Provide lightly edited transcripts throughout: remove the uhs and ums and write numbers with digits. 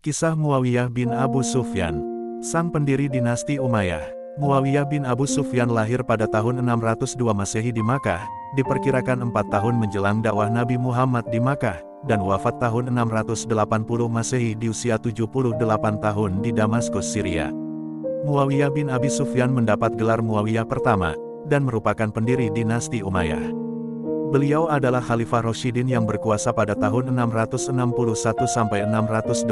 Kisah Muawiyah bin Abu Sufyan, sang pendiri dinasti Umayyah. Muawiyah bin Abu Sufyan lahir pada tahun 602 Masehi di Makkah, diperkirakan 4 tahun menjelang dakwah Nabi Muhammad di Makkah, dan wafat tahun 680 Masehi di usia 78 tahun di Damaskus, Syria. Muawiyah bin Abi Sufyan mendapat gelar Muawiyah pertama, dan merupakan pendiri dinasti Umayyah. Beliau adalah Khalifah Rasyidin yang berkuasa pada tahun 661 sampai 680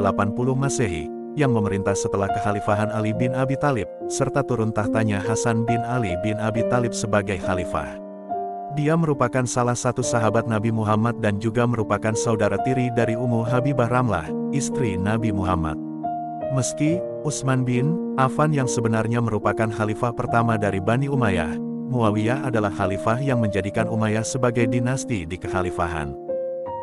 Masehi, yang memerintah setelah kekhalifahan Ali bin Abi Thalib, serta turun tahtanya Hasan bin Ali bin Abi Thalib sebagai khalifah. Dia merupakan salah satu sahabat Nabi Muhammad dan juga merupakan saudara tiri dari Ummu Habibah Ramlah, istri Nabi Muhammad. Meski Utsman bin Affan yang sebenarnya merupakan khalifah pertama dari Bani Umayyah, Muawiyah adalah khalifah yang menjadikan Umayyah sebagai dinasti di kekhalifahan.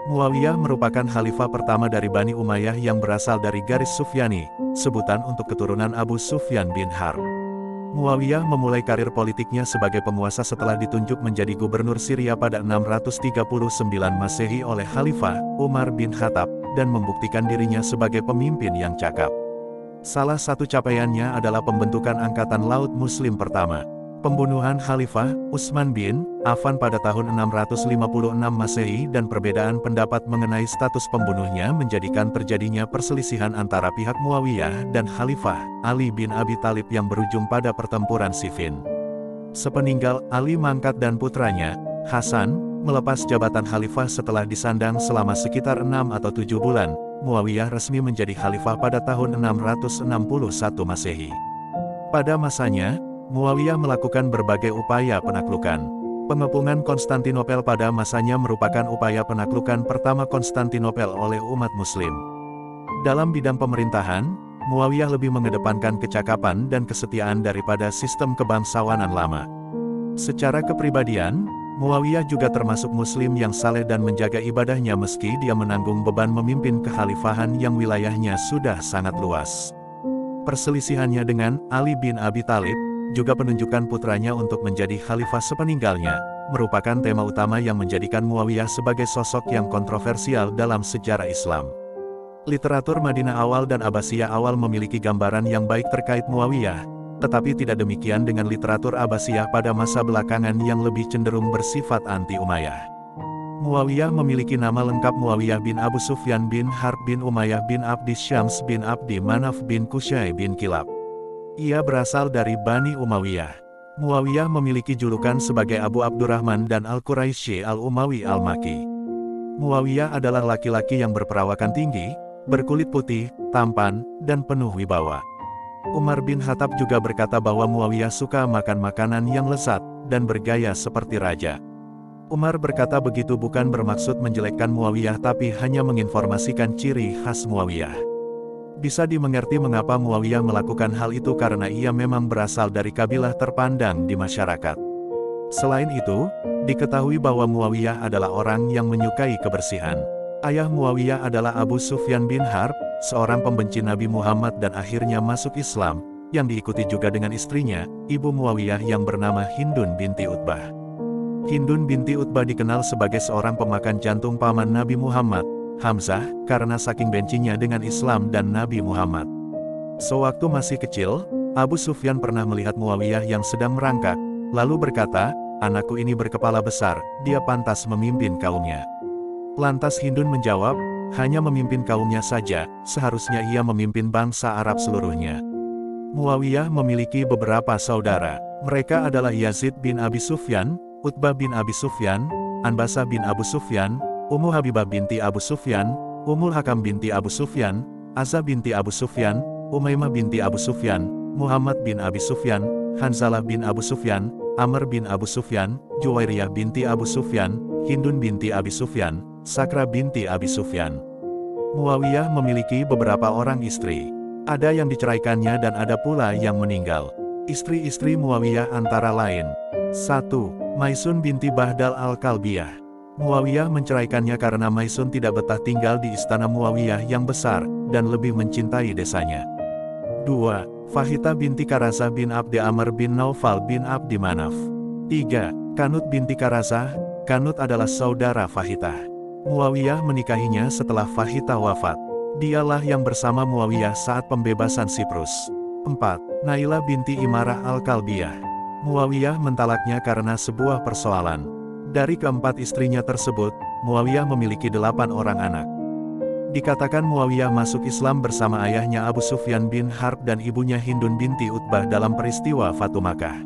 Muawiyah merupakan khalifah pertama dari Bani Umayyah yang berasal dari garis Sufyani, sebutan untuk keturunan Abu Sufyan bin Harb. Muawiyah memulai karir politiknya sebagai penguasa setelah ditunjuk menjadi gubernur Syria pada 639 Masehi oleh Khalifah Umar bin Khattab, dan membuktikan dirinya sebagai pemimpin yang cakap. Salah satu capaiannya adalah pembentukan Angkatan Laut Muslim pertama. Pembunuhan Khalifah Utsman bin Affan pada tahun 656 Masehi dan perbedaan pendapat mengenai status pembunuhnya menjadikan terjadinya perselisihan antara pihak Muawiyah dan Khalifah Ali bin Abi Thalib yang berujung pada pertempuran Siffin. Sepeninggal Ali mangkat dan putranya, Hasan, melepas jabatan Khalifah setelah disandang selama sekitar 6 atau 7 bulan, Muawiyah resmi menjadi Khalifah pada tahun 661 Masehi. Pada masanya, Muawiyah melakukan berbagai upaya penaklukan. Pengepungan Konstantinopel pada masanya merupakan upaya penaklukan pertama Konstantinopel oleh umat Muslim. Dalam bidang pemerintahan, Muawiyah lebih mengedepankan kecakapan dan kesetiaan daripada sistem kebangsawanan lama. Secara kepribadian, Muawiyah juga termasuk Muslim yang saleh dan menjaga ibadahnya meski dia menanggung beban memimpin kekhalifahan yang wilayahnya sudah sangat luas. Perselisihannya dengan Ali bin Abi Thalib, juga penunjukan putranya untuk menjadi khalifah sepeninggalnya, merupakan tema utama yang menjadikan Muawiyah sebagai sosok yang kontroversial dalam sejarah Islam. Literatur Madinah awal dan Abbasiyah awal memiliki gambaran yang baik terkait Muawiyah, tetapi tidak demikian dengan literatur Abbasiyah pada masa belakangan yang lebih cenderung bersifat anti-Umayyah. Muawiyah memiliki nama lengkap Muawiyah bin Abu Sufyan bin Harb bin Umayyah bin Abdi Syams bin Abdi Manaf bin Qusay bin Kilab. Ia berasal dari Bani Umayyah. Muawiyah memiliki julukan sebagai Abu Abdurrahman dan Al-Quraisy Al-Umawi Al-Maki. Muawiyah adalah laki-laki yang berperawakan tinggi, berkulit putih, tampan, dan penuh wibawa. Umar bin Khattab juga berkata bahwa Muawiyah suka makan makanan yang lezat, dan bergaya seperti raja. Umar berkata begitu bukan bermaksud menjelekkan Muawiyah tapi hanya menginformasikan ciri khas Muawiyah. Bisa dimengerti mengapa Muawiyah melakukan hal itu karena ia memang berasal dari kabilah terpandang di masyarakat. Selain itu, diketahui bahwa Muawiyah adalah orang yang menyukai kebersihan. Ayah Muawiyah adalah Abu Sufyan bin Harb, seorang pembenci Nabi Muhammad dan akhirnya masuk Islam, yang diikuti juga dengan istrinya, ibu Muawiyah yang bernama Hindun binti Utbah. Hindun binti Utbah dikenal sebagai seorang pemakan jantung paman Nabi Muhammad, Hamzah, karena saking bencinya dengan Islam dan Nabi Muhammad. Sewaktu masih kecil, Abu Sufyan pernah melihat Muawiyah yang sedang merangkak, lalu berkata, "Anakku ini berkepala besar, dia pantas memimpin kaumnya." Lantas Hindun menjawab, "Hanya memimpin kaumnya saja, seharusnya ia memimpin bangsa Arab seluruhnya." Muawiyah memiliki beberapa saudara. Mereka adalah Yazid bin Abi Sufyan, Utbah bin Abi Sufyan, Anbasah bin Abu Sufyan, Ummu Habibah binti Abu Sufyan, Ummul Hakam binti Abu Sufyan, Azza binti Abu Sufyan, Umaymah binti Abu Sufyan, Muhammad bin Abi Sufyan, Hanzalah bin Abu Sufyan, Amr bin Abu Sufyan, Juwairiyah binti Abu Sufyan, Hindun binti Abi Sufyan, Sakra binti Abi Sufyan. Muawiyah memiliki beberapa orang istri. Ada yang diceraikannya dan ada pula yang meninggal. Istri-istri Muawiyah antara lain: 1. Maisun binti Bahdal Al-Kalbiyah. Muawiyah menceraikannya karena Maisun tidak betah tinggal di istana Muawiyah yang besar, dan lebih mencintai desanya. 2. Fahita binti Karazah bin Abdi Amr bin Naufal bin Abdi Manaf. 3. Kanut binti Karazah. Kanut adalah saudara Fahita. Muawiyah menikahinya setelah Fahita wafat. Dialah yang bersama Muawiyah saat pembebasan Siprus. 4. Nailah binti Imarah Al-Kalbiyah. Muawiyah mentalaknya karena sebuah persoalan. Dari keempat istrinya tersebut, Muawiyah memiliki 8 orang anak. Dikatakan Muawiyah masuk Islam bersama ayahnya Abu Sufyan bin Harb dan ibunya Hindun binti Utbah dalam peristiwa Fatu Makkah.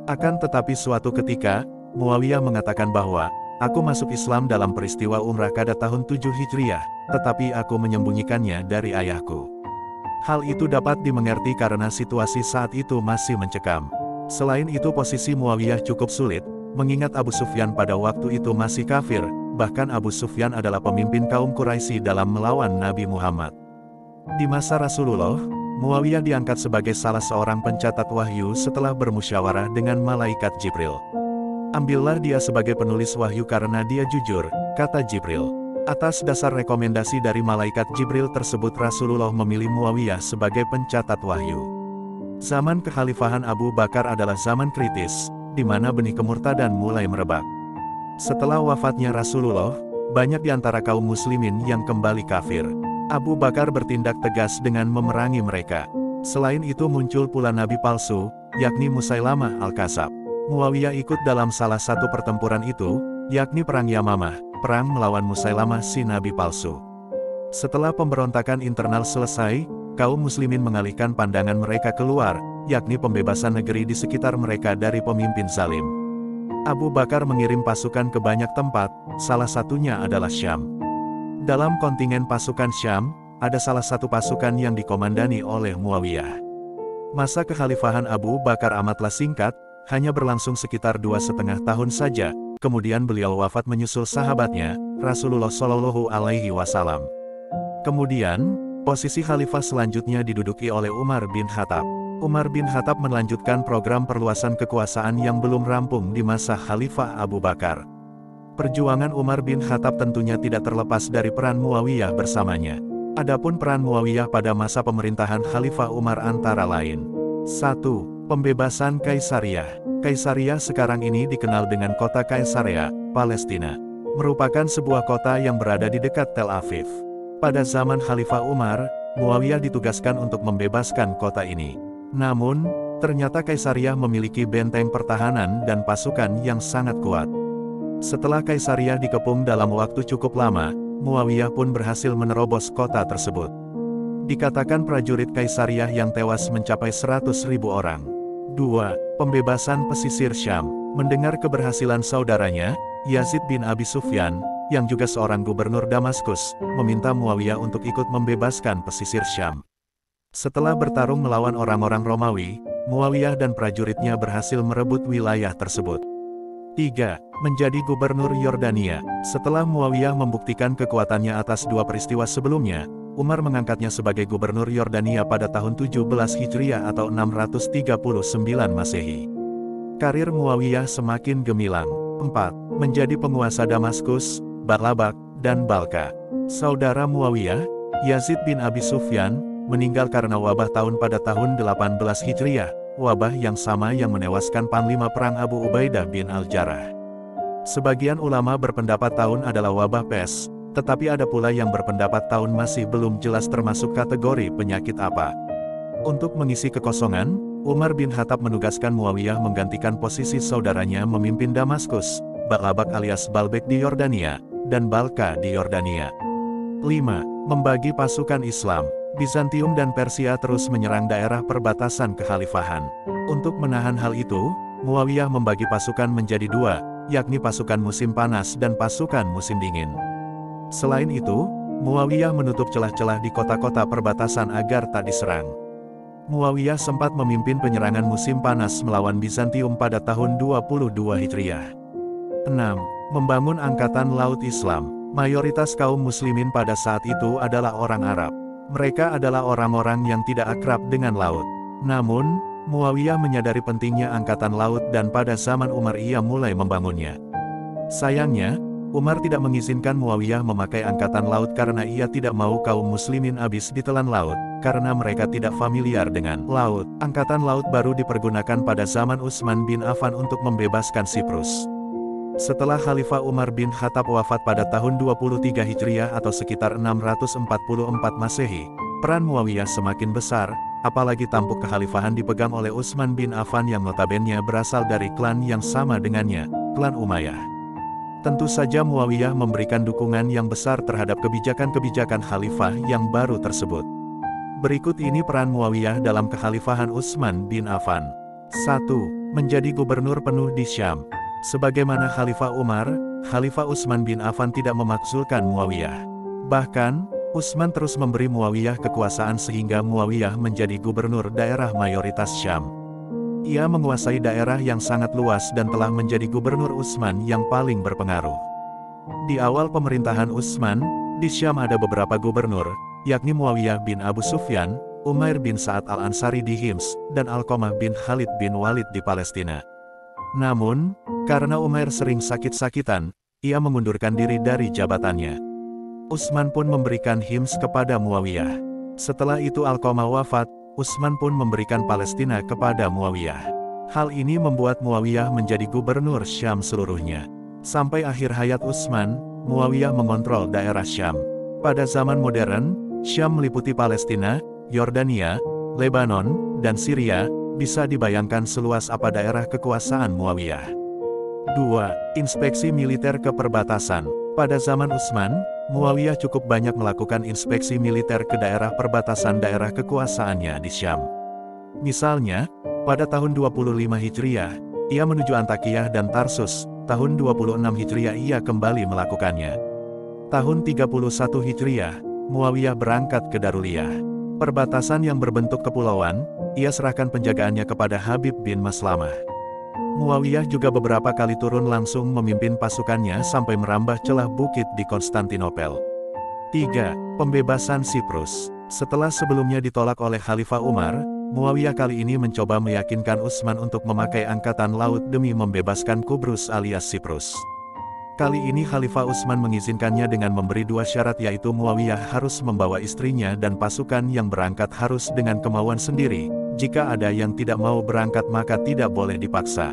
Akan tetapi suatu ketika, Muawiyah mengatakan bahwa, "Aku masuk Islam dalam peristiwa Umrah Qada tahun 7 Hijriah, tetapi aku menyembunyikannya dari ayahku." Hal itu dapat dimengerti karena situasi saat itu masih mencekam. Selain itu posisi Muawiyah cukup sulit, mengingat Abu Sufyan pada waktu itu masih kafir, bahkan Abu Sufyan adalah pemimpin kaum Quraisy dalam melawan Nabi Muhammad. Di masa Rasulullah, Muawiyah diangkat sebagai salah seorang pencatat wahyu setelah bermusyawarah dengan malaikat Jibril. "Ambillah dia sebagai penulis wahyu karena dia jujur," kata Jibril. Atas dasar rekomendasi dari malaikat Jibril tersebut Rasulullah memilih Muawiyah sebagai pencatat wahyu. Zaman kekhalifahan Abu Bakar adalah zaman kritis, di mana benih kemurtadan mulai merebak. Setelah wafatnya Rasulullah, banyak di antara kaum muslimin yang kembali kafir. Abu Bakar bertindak tegas dengan memerangi mereka. Selain itu muncul pula nabi palsu, yakni Musailamah Al-Kadzab. Muawiyah ikut dalam salah satu pertempuran itu, yakni Perang Yamamah, perang melawan Musailamah si nabi palsu. Setelah pemberontakan internal selesai, kaum muslimin mengalihkan pandangan mereka keluar, yakni pembebasan negeri di sekitar mereka dari pemimpin zalim. Abu Bakar mengirim pasukan ke banyak tempat, salah satunya adalah Syam. Dalam kontingen pasukan Syam, ada salah satu pasukan yang dikomandani oleh Muawiyah. Masa kekhalifahan Abu Bakar amatlah singkat, hanya berlangsung sekitar 2,5 tahun saja, kemudian beliau wafat menyusul sahabatnya, Rasulullah Shallallahu Alaihi Wasallam. Kemudian, posisi khalifah selanjutnya diduduki oleh Umar bin Khattab. Umar bin Khattab melanjutkan program perluasan kekuasaan yang belum rampung di masa Khalifah Abu Bakar. Perjuangan Umar bin Khattab tentunya tidak terlepas dari peran Muawiyah bersamanya. Adapun peran Muawiyah pada masa pemerintahan Khalifah Umar antara lain: 1. Pembebasan Kaisariah. Kaisariah sekarang ini dikenal dengan kota Kaisarea, Palestina. Merupakan sebuah kota yang berada di dekat Tel Aviv. Pada zaman Khalifah Umar, Muawiyah ditugaskan untuk membebaskan kota ini. Namun, ternyata Kaisariah memiliki benteng pertahanan dan pasukan yang sangat kuat. Setelah Kaisariah dikepung dalam waktu cukup lama, Muawiyah pun berhasil menerobos kota tersebut. Dikatakan prajurit Kaisariah yang tewas mencapai 100.000 orang. 2. Pembebasan pesisir Syam. Mendengar keberhasilan saudaranya, Yazid bin Abi Sufyan, yang juga seorang gubernur Damaskus, meminta Muawiyah untuk ikut membebaskan pesisir Syam. Setelah bertarung melawan orang-orang Romawi, Muawiyah dan prajuritnya berhasil merebut wilayah tersebut. 3. Menjadi gubernur Yordania. Setelah Muawiyah membuktikan kekuatannya atas 2 peristiwa sebelumnya, Umar mengangkatnya sebagai gubernur Yordania pada tahun 17 Hijriah atau 639 Masehi. Karir Muawiyah semakin gemilang. 4. Menjadi penguasa Damaskus, Ba'labak, dan Balka. Saudara Muawiyah, Yazid bin Abi Sufyan, meninggal karena wabah pada tahun 18 Hijriah, wabah yang sama yang menewaskan panglima perang Abu Ubaidah bin Al-Jarrah. Sebagian ulama berpendapat tahun adalah wabah pes, tetapi ada pula yang berpendapat tahun masih belum jelas termasuk kategori penyakit apa. Untuk mengisi kekosongan, Umar bin Khattab menugaskan Muawiyah menggantikan posisi saudaranya memimpin Damaskus, Ba'labak alias Baalbek di Yordania, dan Balka di Yordania. 5. Membagi pasukan Islam. Bizantium dan Persia terus menyerang daerah perbatasan kekhalifahan. Untuk menahan hal itu, Muawiyah membagi pasukan menjadi 2, yakni pasukan musim panas dan pasukan musim dingin. Selain itu, Muawiyah menutup celah-celah di kota-kota perbatasan agar tak diserang. Muawiyah sempat memimpin penyerangan musim panas melawan Bizantium pada tahun 22 Hijriah. 6. Membangun Angkatan Laut Islam. Mayoritas kaum muslimin pada saat itu adalah orang Arab. Mereka adalah orang-orang yang tidak akrab dengan laut. Namun, Muawiyah menyadari pentingnya angkatan laut dan pada zaman Umar ia mulai membangunnya. Sayangnya, Umar tidak mengizinkan Muawiyah memakai angkatan laut karena ia tidak mau kaum muslimin habis ditelan laut, karena mereka tidak familiar dengan laut. Angkatan laut baru dipergunakan pada zaman Utsman bin Affan untuk membebaskan Siprus. Setelah Khalifah Umar bin Khattab wafat pada tahun 23 Hijriah atau sekitar 644 Masehi, peran Muawiyah semakin besar, apalagi tampuk kekhalifahan dipegang oleh Utsman bin Affan yang notabene berasal dari klan yang sama dengannya, klan Umayyah. Tentu saja Muawiyah memberikan dukungan yang besar terhadap kebijakan-kebijakan khalifah yang baru tersebut. Berikut ini peran Muawiyah dalam kekhalifahan Utsman bin Affan. 1. Menjadi gubernur penuh di Syam. Sebagaimana Khalifah Umar, Khalifah Utsman bin Affan tidak memakzulkan Muawiyah. Bahkan, Utsman terus memberi Muawiyah kekuasaan sehingga Muawiyah menjadi gubernur daerah mayoritas Syam. Ia menguasai daerah yang sangat luas dan telah menjadi gubernur Utsman yang paling berpengaruh. Di awal pemerintahan Utsman, di Syam ada beberapa gubernur, yakni Muawiyah bin Abu Sufyan, Umair bin Sa'ad al-Ansari di Hims, dan Alqamah bin Khalid bin Walid di Palestina. Namun, karena Umair sering sakit-sakitan, ia mengundurkan diri dari jabatannya. Utsman pun memberikan Hims kepada Muawiyah. Setelah itu Alqamah wafat, Utsman pun memberikan Palestina kepada Muawiyah. Hal ini membuat Muawiyah menjadi gubernur Syam seluruhnya. Sampai akhir hayat Utsman, Muawiyah mengontrol daerah Syam. Pada zaman modern, Syam meliputi Palestina, Yordania, Lebanon, dan Syria, bisa dibayangkan seluas apa daerah kekuasaan Muawiyah. 2. Inspeksi militer ke perbatasan. Pada zaman Utsman, Muawiyah cukup banyak melakukan inspeksi militer ke daerah perbatasan daerah kekuasaannya di Syam. Misalnya, pada tahun 25 Hijriah, ia menuju Antakiyah dan Tarsus, tahun 26 Hijriah ia kembali melakukannya. Tahun 31 Hijriah, Muawiyah berangkat ke Daruliyah. Perbatasan yang berbentuk kepulauan, ia serahkan penjagaannya kepada Habib bin Maslamah. Muawiyah juga beberapa kali turun langsung memimpin pasukannya sampai merambah celah bukit di Konstantinopel. 3. Pembebasan Siprus. Setelah sebelumnya ditolak oleh Khalifah Umar, Muawiyah kali ini mencoba meyakinkan Utsman untuk memakai angkatan laut demi membebaskan Kubrus alias Siprus. Kali ini Khalifah Utsman mengizinkannya dengan memberi dua syarat, yaitu Muawiyah harus membawa istrinya dan pasukan yang berangkat harus dengan kemauan sendiri. Jika ada yang tidak mau berangkat maka tidak boleh dipaksa.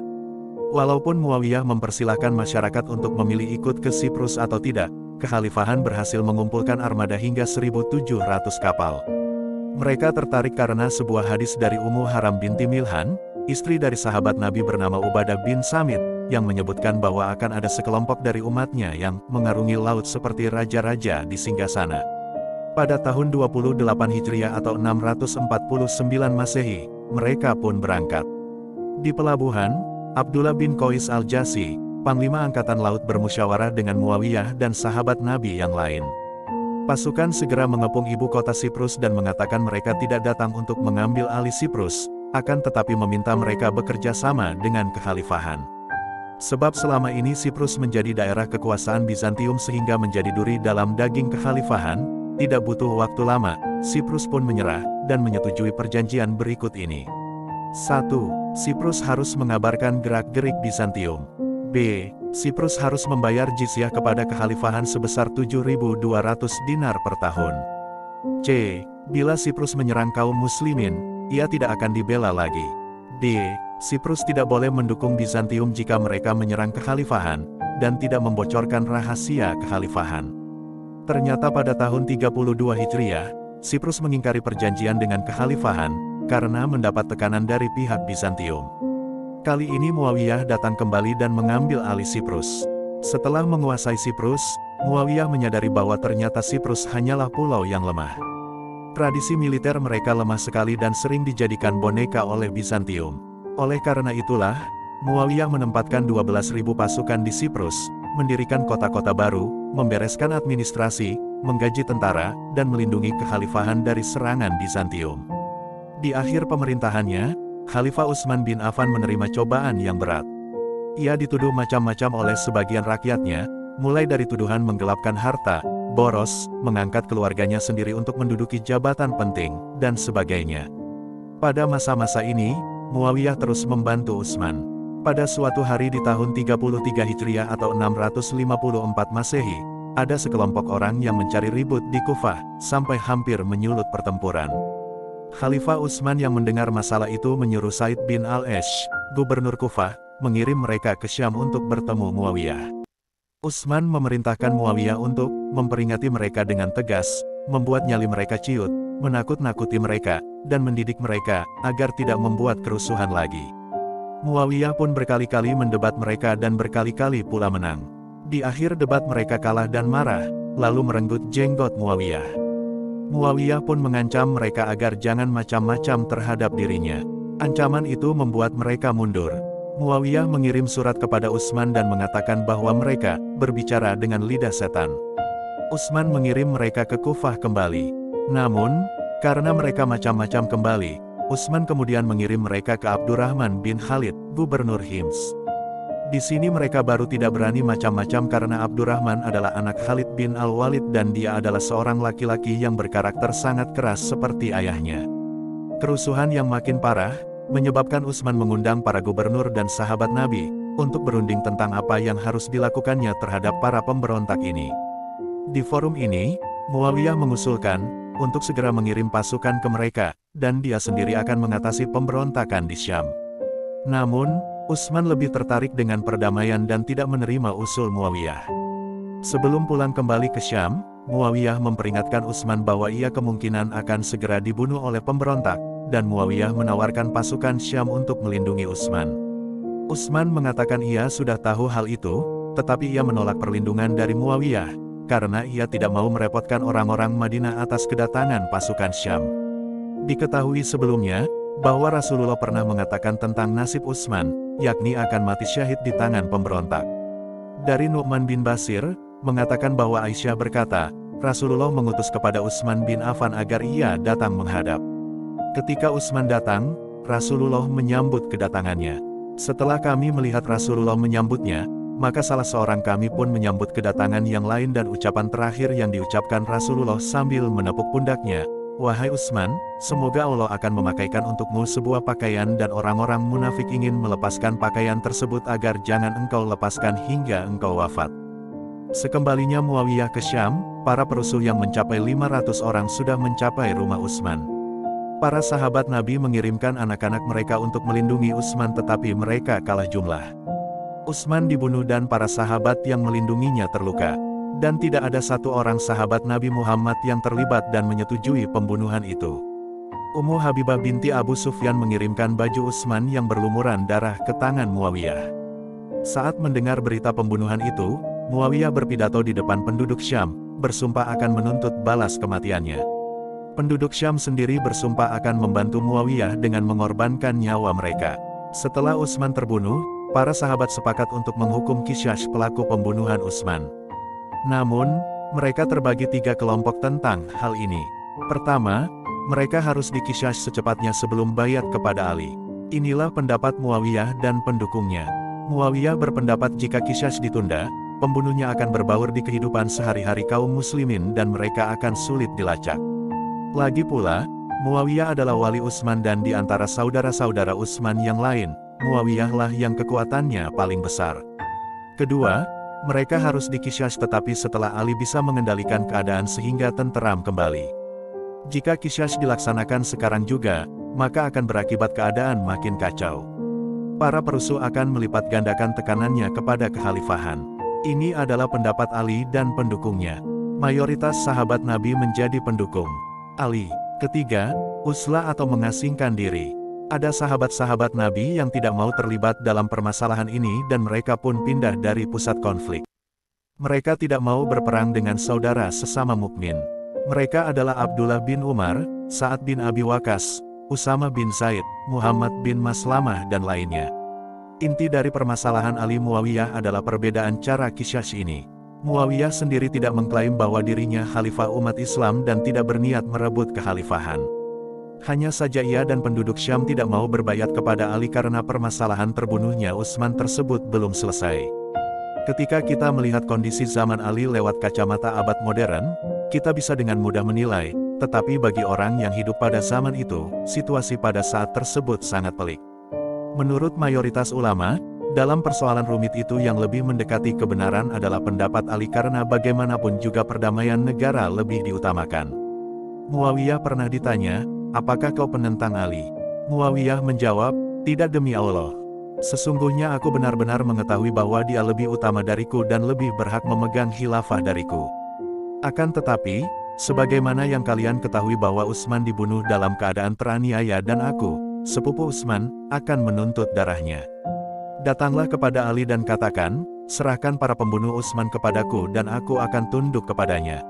Walaupun Muawiyah mempersilahkan masyarakat untuk memilih ikut ke Siprus atau tidak, kekhalifahan berhasil mengumpulkan armada hingga 1.700 kapal. Mereka tertarik karena sebuah hadis dari Ummu Haram binti Milhan, istri dari sahabat Nabi bernama Ubadah bin Samit, yang menyebutkan bahwa akan ada sekelompok dari umatnya yang mengarungi laut seperti raja-raja di singgasana. Pada tahun 28 Hijriah atau 649 Masehi, mereka pun berangkat. Di pelabuhan, Abdullah bin Qais al-Jasi, Panglima Angkatan Laut bermusyawarah dengan Muawiyah dan sahabat Nabi yang lain. Pasukan segera mengepung ibu kota Siprus dan mengatakan mereka tidak datang untuk mengambil alih Siprus, akan tetapi meminta mereka bekerja sama dengan kekhalifahan. Sebab selama ini Siprus menjadi daerah kekuasaan Bizantium sehingga menjadi duri dalam daging kekhalifahan. Tidak butuh waktu lama, Siprus pun menyerah, dan menyetujui perjanjian berikut ini. 1. Siprus harus mengabarkan gerak-gerik Bizantium. B. Siprus harus membayar jizyah kepada kekhalifahan sebesar 7.200 dinar per tahun. C. Bila Siprus menyerang kaum muslimin, ia tidak akan dibela lagi. D. Siprus tidak boleh mendukung Bizantium jika mereka menyerang kekhalifahan, dan tidak membocorkan rahasia kekhalifahan. Ternyata pada tahun 32 Hijriah, Siprus mengingkari perjanjian dengan kekhalifahan, karena mendapat tekanan dari pihak Bizantium. Kali ini Muawiyah datang kembali dan mengambil alih Siprus. Setelah menguasai Siprus, Muawiyah menyadari bahwa ternyata Siprus hanyalah pulau yang lemah. Tradisi militer mereka lemah sekali dan sering dijadikan boneka oleh Bizantium. Oleh karena itulah, Muawiyah menempatkan 12.000 pasukan di Siprus, mendirikan kota-kota baru, membereskan administrasi, menggaji tentara, dan melindungi kekhalifahan dari serangan Bizantium. Di akhir pemerintahannya, Khalifah Utsman bin Affan menerima cobaan yang berat. Ia dituduh macam-macam oleh sebagian rakyatnya, mulai dari tuduhan menggelapkan harta, boros, mengangkat keluarganya sendiri untuk menduduki jabatan penting, dan sebagainya. Pada masa-masa ini, Muawiyah terus membantu Utsman. Pada suatu hari di tahun 33 Hijriah atau 654 Masehi, ada sekelompok orang yang mencari ribut di Kufah, sampai hampir menyulut pertempuran. Khalifah Utsman yang mendengar masalah itu menyuruh Said bin al-Ash, gubernur Kufah, mengirim mereka ke Syam untuk bertemu Muawiyah. Utsman memerintahkan Muawiyah untuk memperingati mereka dengan tegas, membuat nyali mereka ciut, menakut-nakuti mereka, dan mendidik mereka agar tidak membuat kerusuhan lagi. Muawiyah pun berkali-kali mendebat mereka dan berkali-kali pula menang. Di akhir debat mereka kalah dan marah, lalu merenggut jenggot Muawiyah. Muawiyah pun mengancam mereka agar jangan macam-macam terhadap dirinya. Ancaman itu membuat mereka mundur. Muawiyah mengirim surat kepada Utsman dan mengatakan bahwa mereka berbicara dengan lidah setan. Utsman mengirim mereka ke Kufah kembali. Namun, karena mereka macam-macam kembali, Utsman kemudian mengirim mereka ke Abdurrahman bin Khalid, gubernur Hims. Di sini mereka baru tidak berani macam-macam karena Abdurrahman adalah anak Khalid bin Al-Walid dan dia adalah seorang laki-laki yang berkarakter sangat keras seperti ayahnya. Kerusuhan yang makin parah menyebabkan Utsman mengundang para gubernur dan sahabat Nabi untuk berunding tentang apa yang harus dilakukannya terhadap para pemberontak ini. Di forum ini, Muawiyah mengusulkan untuk segera mengirim pasukan ke mereka, dan dia sendiri akan mengatasi pemberontakan di Syam. Namun, Utsman lebih tertarik dengan perdamaian dan tidak menerima usul Muawiyah. Sebelum pulang kembali ke Syam, Muawiyah memperingatkan Utsman bahwa ia kemungkinan akan segera dibunuh oleh pemberontak, dan Muawiyah menawarkan pasukan Syam untuk melindungi Utsman. Utsman mengatakan ia sudah tahu hal itu, tetapi ia menolak perlindungan dari Muawiyah, karena ia tidak mau merepotkan orang-orang Madinah atas kedatangan pasukan Syam. Diketahui sebelumnya, bahwa Rasulullah pernah mengatakan tentang nasib Utsman, yakni akan mati syahid di tangan pemberontak. Dari Nu'man bin Bashir, mengatakan bahwa Aisyah berkata, Rasulullah mengutus kepada Utsman bin Affan agar ia datang menghadap. Ketika Utsman datang, Rasulullah menyambut kedatangannya. Setelah kami melihat Rasulullah menyambutnya, maka salah seorang kami pun menyambut kedatangan yang lain dan ucapan terakhir yang diucapkan Rasulullah sambil menepuk pundaknya, Wahai Utsman, semoga Allah akan memakaikan untukmu sebuah pakaian dan orang-orang munafik ingin melepaskan pakaian tersebut agar jangan engkau lepaskan hingga engkau wafat. Sekembalinya Muawiyah ke Syam, para perusuh yang mencapai 500 orang sudah mencapai rumah Utsman. Para sahabat Nabi mengirimkan anak-anak mereka untuk melindungi Utsman tetapi mereka kalah jumlah. Utsman dibunuh dan para sahabat yang melindunginya terluka. Dan tidak ada satu orang sahabat Nabi Muhammad yang terlibat dan menyetujui pembunuhan itu. Ummu Habibah binti Abu Sufyan mengirimkan baju Utsman yang berlumuran darah ke tangan Muawiyah. Saat mendengar berita pembunuhan itu, Muawiyah berpidato di depan penduduk Syam, bersumpah akan menuntut balas kematiannya. Penduduk Syam sendiri bersumpah akan membantu Muawiyah dengan mengorbankan nyawa mereka. Setelah Utsman terbunuh, para sahabat sepakat untuk menghukum Kisyash pelaku pembunuhan Utsman. Namun, mereka terbagi 3 kelompok tentang hal ini. Pertama, mereka harus di Kisyash secepatnya sebelum bayat kepada Ali. Inilah pendapat Muawiyah dan pendukungnya. Muawiyah berpendapat jika Kisyash ditunda, pembunuhnya akan berbaur di kehidupan sehari-hari kaum muslimin dan mereka akan sulit dilacak. Lagi pula, Muawiyah adalah wali Utsman dan di antara saudara-saudara Utsman yang lain, Muawiyahlah yang kekuatannya paling besar. Kedua, mereka harus di Kisyash tetapi setelah Ali bisa mengendalikan keadaan sehingga tenteram kembali. Jika Kisyash dilaksanakan sekarang juga, maka akan berakibat keadaan makin kacau. Para perusuh akan melipat gandakan tekanannya kepada kekhalifahan. Ini adalah pendapat Ali dan pendukungnya. Mayoritas sahabat Nabi menjadi pendukung Ali. Ketiga, uzlah atau mengasingkan diri. Ada sahabat-sahabat Nabi yang tidak mau terlibat dalam permasalahan ini dan mereka pun pindah dari pusat konflik. Mereka tidak mau berperang dengan saudara sesama mukmin. Mereka adalah Abdullah bin Umar, Sa'ad bin Abi Waqqas, Usama bin Zaid, Muhammad bin Maslamah dan lainnya. Inti dari permasalahan Ali Muawiyah adalah perbedaan cara Kisyash ini. Muawiyah sendiri tidak mengklaim bahwa dirinya khalifah umat Islam dan tidak berniat merebut kekhalifahan. Hanya saja ia dan penduduk Syam tidak mau berbayat kepada Ali karena permasalahan terbunuhnya Utsman tersebut belum selesai. Ketika kita melihat kondisi zaman Ali lewat kacamata abad modern, kita bisa dengan mudah menilai, tetapi bagi orang yang hidup pada zaman itu, situasi pada saat tersebut sangat pelik. Menurut mayoritas ulama, dalam persoalan rumit itu yang lebih mendekati kebenaran adalah pendapat Ali karena bagaimanapun juga perdamaian negara lebih diutamakan. Muawiyah pernah ditanya, apakah kau penentang Ali? Muawiyah menjawab, tidak demi Allah. Sesungguhnya aku benar-benar mengetahui bahwa dia lebih utama dariku dan lebih berhak memegang khilafah dariku. Akan tetapi, sebagaimana yang kalian ketahui bahwa Utsman dibunuh dalam keadaan teraniaya dan aku, sepupu Utsman, akan menuntut darahnya. Datanglah kepada Ali dan katakan, serahkan para pembunuh Utsman kepadaku dan aku akan tunduk kepadanya.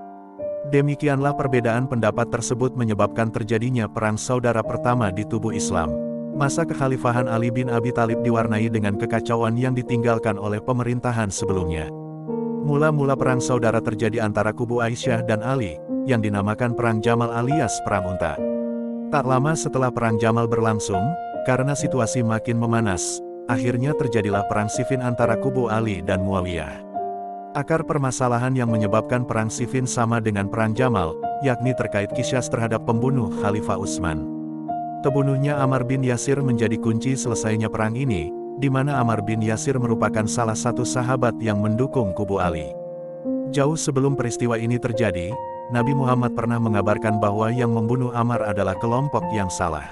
Demikianlah perbedaan pendapat tersebut menyebabkan terjadinya perang saudara pertama di tubuh Islam. Masa kekhalifahan Ali bin Abi Thalib diwarnai dengan kekacauan yang ditinggalkan oleh pemerintahan sebelumnya. Mula-mula perang saudara terjadi antara kubu Aisyah dan Ali, yang dinamakan Perang Jamal alias Perang Unta. Tak lama setelah Perang Jamal berlangsung, karena situasi makin memanas, akhirnya terjadilah Perang Siffin antara kubu Ali dan Muawiyah. Akar permasalahan yang menyebabkan Perang Siffin sama dengan Perang Jamal, yakni terkait Qisyas terhadap pembunuh Khalifah Utsman. Terbunuhnya Ammar bin Yasir menjadi kunci selesainya perang ini, di mana Ammar bin Yasir merupakan salah satu sahabat yang mendukung kubu Ali. Jauh sebelum peristiwa ini terjadi, Nabi Muhammad pernah mengabarkan bahwa yang membunuh Ammar adalah kelompok yang salah.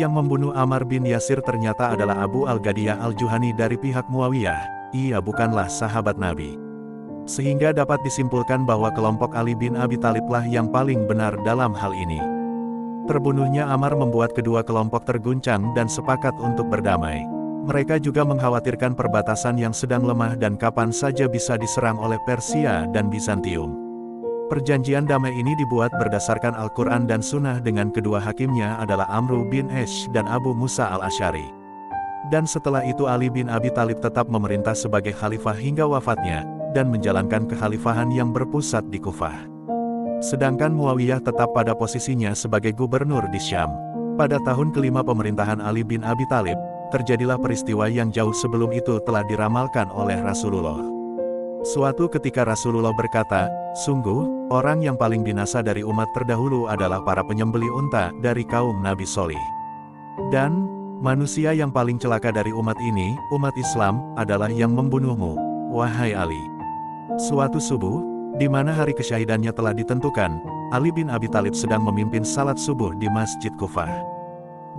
Yang membunuh Ammar bin Yasir ternyata adalah Abu Al-Ghadiyah Al-Juhani dari pihak Muawiyah, ia bukanlah sahabat Nabi. Sehingga dapat disimpulkan bahwa kelompok Ali bin Abi Thaliblah yang paling benar dalam hal ini. Terbunuhnya Ammar membuat kedua kelompok terguncang dan sepakat untuk berdamai. Mereka juga mengkhawatirkan perbatasan yang sedang lemah dan kapan saja bisa diserang oleh Persia dan Bizantium. Perjanjian damai ini dibuat berdasarkan Al-Quran dan Sunnah dengan kedua hakimnya adalah Amru bin Esh dan Abu Musa al-Asy'ari. Dan setelah itu Ali bin Abi Thalib tetap memerintah sebagai khalifah hingga wafatnya, dan menjalankan kekhalifahan yang berpusat di Kufah. Sedangkan Muawiyah tetap pada posisinya sebagai gubernur di Syam. Pada tahun kelima pemerintahan Ali bin Abi Thalib, terjadilah peristiwa yang jauh sebelum itu telah diramalkan oleh Rasulullah. Suatu ketika Rasulullah berkata, sungguh, orang yang paling binasa dari umat terdahulu adalah para penyembelih unta dari kaum Nabi Sholih. Dan, manusia yang paling celaka dari umat ini, umat Islam, adalah yang membunuhmu, wahai Ali. Suatu subuh, di mana hari kesyahidannya telah ditentukan, Ali bin Abi Thalib sedang memimpin salat subuh di Masjid Kufah.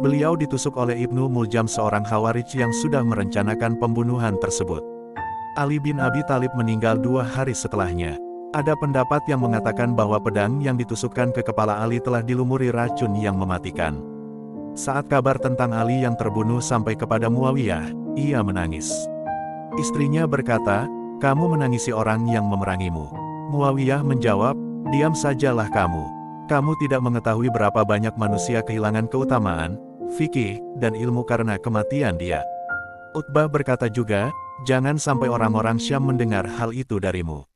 Beliau ditusuk oleh Ibnu Muljam seorang Khawarij yang sudah merencanakan pembunuhan tersebut. Ali bin Abi Thalib meninggal 2 hari setelahnya. Ada pendapat yang mengatakan bahwa pedang yang ditusukkan ke kepala Ali telah dilumuri racun yang mematikan. Saat kabar tentang Ali yang terbunuh sampai kepada Muawiyah, ia menangis. Istrinya berkata, kamu menangisi orang yang memerangimu. Muawiyah menjawab, diam sajalah kamu. Kamu tidak mengetahui berapa banyak manusia kehilangan keutamaan, fikih, dan ilmu karena kematian dia. Utbah berkata juga, jangan sampai orang-orang Syam mendengar hal itu darimu.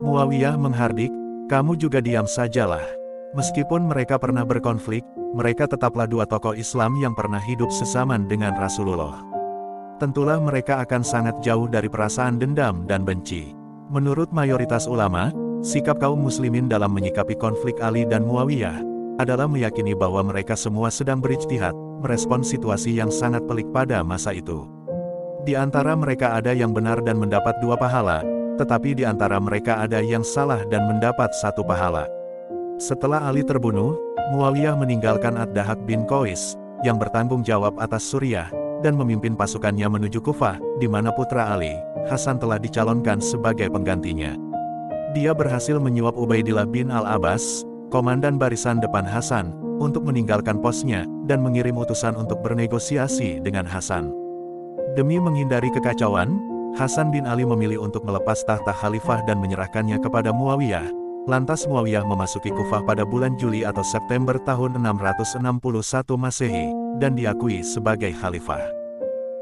Muawiyah menghardik, kamu juga diam sajalah. Meskipun mereka pernah berkonflik, mereka tetaplah dua tokoh Islam yang pernah hidup sezaman dengan Rasulullah. Tentulah mereka akan sangat jauh dari perasaan dendam dan benci. Menurut mayoritas ulama, sikap kaum muslimin dalam menyikapi konflik Ali dan Muawiyah adalah meyakini bahwa mereka semua sedang berijtihad, merespon situasi yang sangat pelik pada masa itu. Di antara mereka ada yang benar dan mendapat 2 pahala, tetapi di antara mereka ada yang salah dan mendapat 1 pahala. Setelah Ali terbunuh, Muawiyah meninggalkan Ad-Dahak bin Qais, yang bertanggung jawab atas Suriah, dan memimpin pasukannya menuju Kufah, di mana putra Ali, Hasan telah dicalonkan sebagai penggantinya. Dia berhasil menyuap Ubaidillah bin Al-Abbas, komandan barisan depan Hasan, untuk meninggalkan posnya, dan mengirim utusan untuk bernegosiasi dengan Hasan. Demi menghindari kekacauan, Hasan bin Ali memilih untuk melepas tahta khalifah dan menyerahkannya kepada Muawiyah. Lantas Muawiyah memasuki Kufah pada bulan Juli atau September tahun 661 Masehi, dan diakui sebagai khalifah.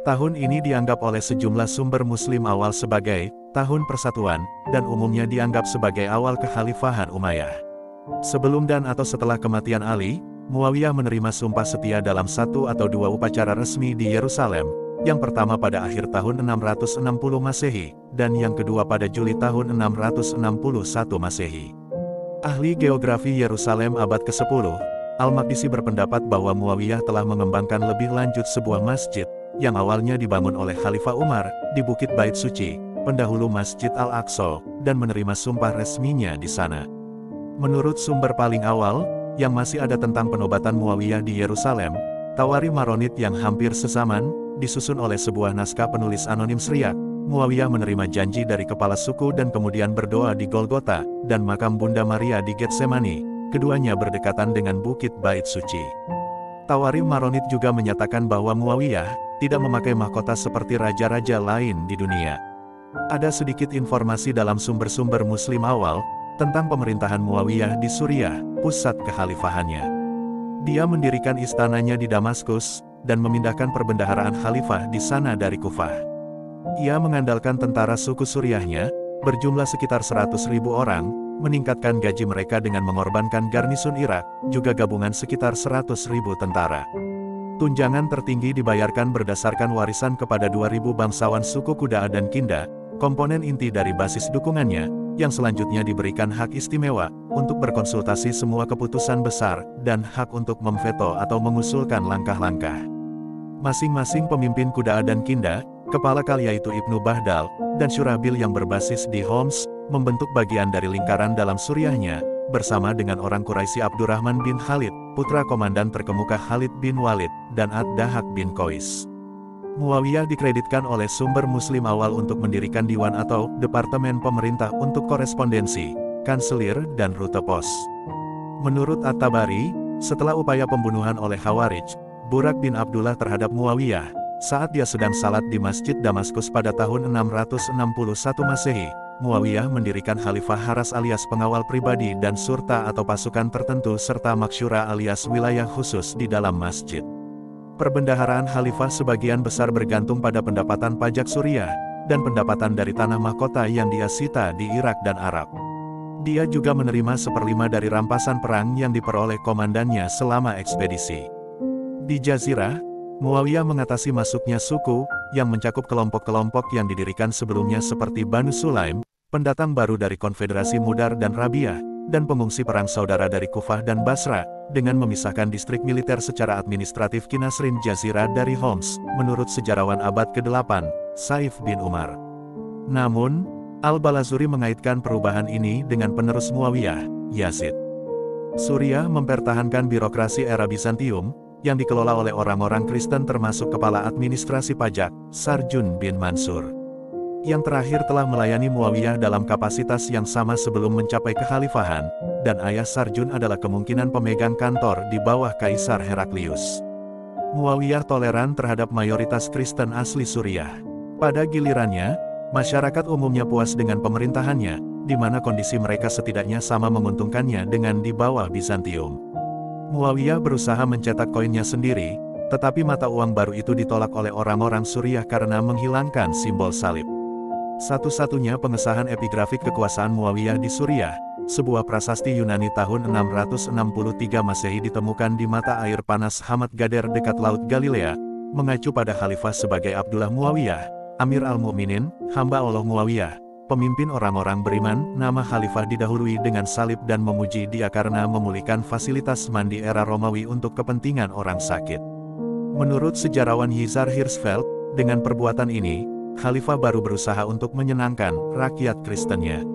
Tahun ini dianggap oleh sejumlah sumber Muslim awal sebagai tahun persatuan, dan umumnya dianggap sebagai awal kekhalifahan Umayyah. Sebelum dan atau setelah kematian Ali, Muawiyah menerima sumpah setia dalam 1 atau 2 upacara resmi di Yerusalem, yang pertama pada akhir tahun 660 Masehi, dan yang kedua pada Juli tahun 661 Masehi. Ahli geografi Yerusalem abad ke-10, Al-Maqdisi berpendapat bahwa Muawiyah telah mengembangkan lebih lanjut sebuah masjid, yang awalnya dibangun oleh Khalifah Umar, di Bukit Bait Suci, pendahulu Masjid Al-Aqsa, dan menerima sumpah resminya di sana. Menurut sumber paling awal, yang masih ada tentang penobatan Muawiyah di Yerusalem, Tawari Maronid yang hampir sezaman, disusun oleh sebuah naskah penulis anonim Syriak. Muawiyah menerima janji dari kepala suku dan kemudian berdoa di Golgota, dan makam Bunda Maria di Getsemani. Keduanya berdekatan dengan Bukit Bait Suci. Tawarikh Maronit juga menyatakan bahwa Muawiyah tidak memakai mahkota seperti raja-raja lain di dunia. Ada sedikit informasi dalam sumber-sumber Muslim awal tentang pemerintahan Muawiyah di Suriah, pusat kekhalifahannya. Dia mendirikan istananya di Damaskus, dan memindahkan perbendaharaan khalifah di sana dari Kufah. Ia mengandalkan tentara suku Suriahnya, berjumlah sekitar 100.000 orang, meningkatkan gaji mereka dengan mengorbankan garnison Irak, juga gabungan sekitar 100.000 tentara. Tunjangan tertinggi dibayarkan berdasarkan warisan kepada 2.000 bangsawan suku Kudaa dan Kinda, komponen inti dari basis dukungannya, yang selanjutnya diberikan hak istimewa, untuk berkonsultasi semua keputusan besar, dan hak untuk memveto atau mengusulkan langkah-langkah. Masing-masing pemimpin Kudaa dan Kinda, kepala kal yaitu Ibnu Bahdal, dan Syurabil yang berbasis di Homs, membentuk bagian dari lingkaran dalam Suriahnya, bersama dengan orang Quraisy Abdurrahman bin Khalid, putra komandan terkemuka Khalid bin Walid, dan Ad-Dahak bin Qais. Muawiyah dikreditkan oleh sumber Muslim awal untuk mendirikan Diwan atau Departemen Pemerintah untuk Korespondensi, Kanselir, dan Rute Pos. Menurut At-Tabari, setelah upaya pembunuhan oleh Khawarij, Burak bin Abdullah terhadap Muawiyah, saat dia sedang salat di Masjid Damaskus pada tahun 661 Masehi, Muawiyah mendirikan Khalifah Haras alias pengawal pribadi dan surta atau pasukan tertentu serta maksyura alias wilayah khusus di dalam masjid. Perbendaharaan khalifah sebagian besar bergantung pada pendapatan pajak Suriah, dan pendapatan dari tanah mahkota yang dia sita di Irak dan Arab. Dia juga menerima 1/5 dari rampasan perang yang diperoleh komandannya selama ekspedisi. Di Jazirah, Muawiyah mengatasi masuknya suku, yang mencakup kelompok-kelompok yang didirikan sebelumnya seperti Banu Sulaim, pendatang baru dari Konfederasi Mudar dan Rabiah, dan pengungsi perang saudara dari Kufah dan Basra, dengan memisahkan distrik militer secara administratif Kinasrin Jazirah dari Homs, menurut sejarawan abad ke-8, Saif bin Umar. Namun, Al-Balazuri mengaitkan perubahan ini dengan penerus Muawiyah, Yazid. Suriah mempertahankan birokrasi era Bizantium, yang dikelola oleh orang-orang Kristen termasuk kepala administrasi pajak, Sarjun bin Mansur. Yang terakhir telah melayani Muawiyah dalam kapasitas yang sama sebelum mencapai kekhalifahan, dan ayah Sarjun adalah kemungkinan pemegang kantor di bawah Kaisar Heraklius. Muawiyah toleran terhadap mayoritas Kristen asli Suriah. Pada gilirannya, masyarakat umumnya puas dengan pemerintahannya, di mana kondisi mereka setidaknya sama menguntungkannya dengan di bawah Bizantium. Muawiyah berusaha mencetak koinnya sendiri, tetapi mata uang baru itu ditolak oleh orang-orang Suriah karena menghilangkan simbol salib. Satu-satunya pengesahan epigrafik kekuasaan Muawiyah di Suriah, sebuah prasasti Yunani tahun 663 Masehi ditemukan di mata air panas Hamad Gader dekat Laut Galilea, mengacu pada khalifah sebagai Abdullah Muawiyah, Amir al-Mu'minin, hamba Allah Muawiyah. Pemimpin orang-orang beriman, nama khalifah didahului dengan salib dan memuji dia karena memulihkan fasilitas mandi era Romawi untuk kepentingan orang sakit. Menurut sejarawan Yizar Hirschfeld, dengan perbuatan ini, khalifah baru berusaha untuk menyenangkan rakyat Kristennya.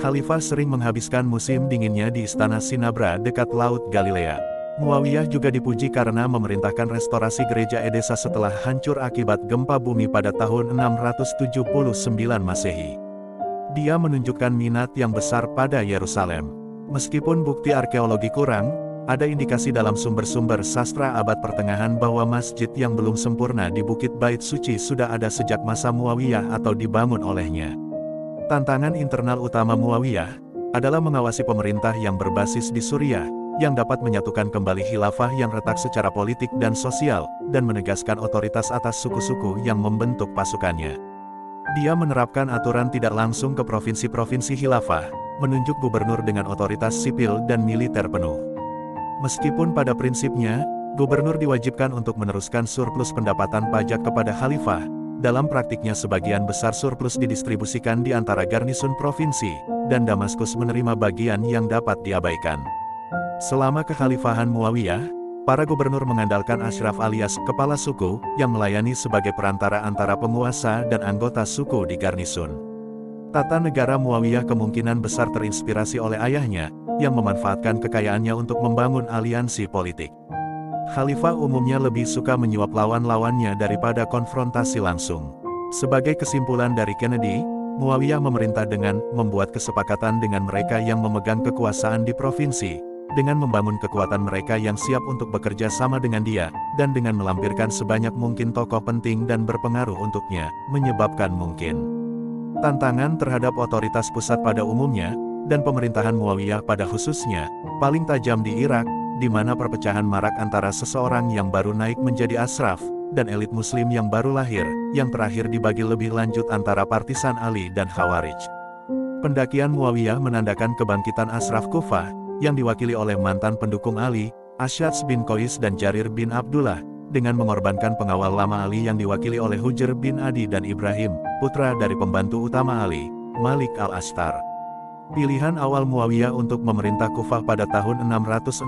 Khalifah sering menghabiskan musim dinginnya di istana Sinabra dekat Laut Galilea. Muawiyah juga dipuji karena memerintahkan restorasi gereja Edessa setelah hancur akibat gempa bumi pada tahun 679 Masehi. Dia menunjukkan minat yang besar pada Yerusalem. Meskipun bukti arkeologi kurang, ada indikasi dalam sumber-sumber sastra abad pertengahan bahwa masjid yang belum sempurna di Bukit Bait Suci sudah ada sejak masa Muawiyah atau dibangun olehnya. Tantangan internal utama Muawiyah adalah mengawasi pemerintah yang berbasis di Suriah, yang dapat menyatukan kembali khilafah yang retak secara politik dan sosial, dan menegaskan otoritas atas suku-suku yang membentuk pasukannya. Dia menerapkan aturan tidak langsung ke provinsi-provinsi khilafah, menunjuk gubernur dengan otoritas sipil dan militer penuh. Meskipun pada prinsipnya, gubernur diwajibkan untuk meneruskan surplus pendapatan pajak kepada khalifah, dalam praktiknya sebagian besar surplus didistribusikan di antara garnisun provinsi, dan Damaskus menerima bagian yang dapat diabaikan. Selama kekhalifahan Muawiyah, para gubernur mengandalkan asyraf alias kepala suku, yang melayani sebagai perantara antara penguasa dan anggota suku di garnisun. Tata negara Muawiyah kemungkinan besar terinspirasi oleh ayahnya, yang memanfaatkan kekayaannya untuk membangun aliansi politik. Khalifah umumnya lebih suka menyuap lawan-lawannya daripada konfrontasi langsung. Sebagai kesimpulan dari Kennedy, Muawiyah memerintah dengan membuat kesepakatan dengan mereka yang memegang kekuasaan di provinsi, dengan membangun kekuatan mereka yang siap untuk bekerja sama dengan dia, dan dengan melampirkan sebanyak mungkin tokoh penting dan berpengaruh untuknya, menyebabkan mungkin tantangan terhadap otoritas pusat pada umumnya, dan pemerintahan Muawiyah pada khususnya, paling tajam di Irak, di mana perpecahan marak antara seseorang yang baru naik menjadi ashraf, dan elit muslim yang baru lahir, yang terakhir dibagi lebih lanjut antara partisan Ali dan Khawarij. Pendakian Muawiyah menandakan kebangkitan ashraf Kufah, yang diwakili oleh mantan pendukung Ali, Asy'adz bin Qais dan Jarir bin Abdullah, dengan mengorbankan pengawal lama Ali yang diwakili oleh Hujr bin Adi dan Ibrahim, putra dari pembantu utama Ali, Malik al-Ashtar. Pilihan awal Muawiyah untuk memerintah Kufah pada tahun 661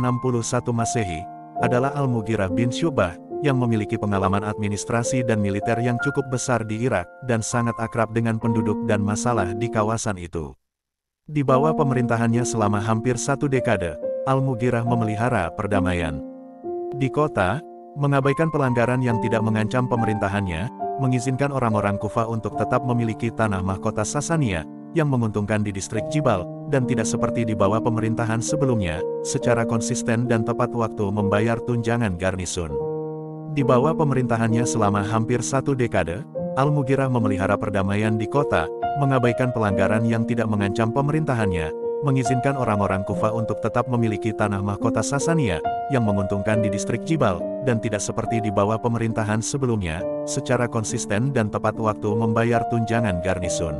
Masehi, adalah Al-Mughirah bin Syu'bah, yang memiliki pengalaman administrasi dan militer yang cukup besar di Irak, dan sangat akrab dengan penduduk dan masalah di kawasan itu. Di bawah pemerintahannya selama hampir 1 dekade, Al-Mughirah memelihara perdamaian di kota, mengabaikan pelanggaran yang tidak mengancam pemerintahannya, mengizinkan orang-orang Kufah untuk tetap memiliki tanah mahkota Sasaniyah, yang menguntungkan di distrik Jibal, dan tidak seperti di bawah pemerintahan sebelumnya, secara konsisten dan tepat waktu membayar tunjangan garnisun. Di bawah pemerintahannya selama hampir 1 dekade, Al-Mughirah memelihara perdamaian di kota, mengabaikan pelanggaran yang tidak mengancam pemerintahannya, mengizinkan orang-orang Kufah untuk tetap memiliki tanah mahkota Sasaniyah, yang menguntungkan di distrik Jibal, dan tidak seperti di bawah pemerintahan sebelumnya, secara konsisten dan tepat waktu membayar tunjangan garnisun.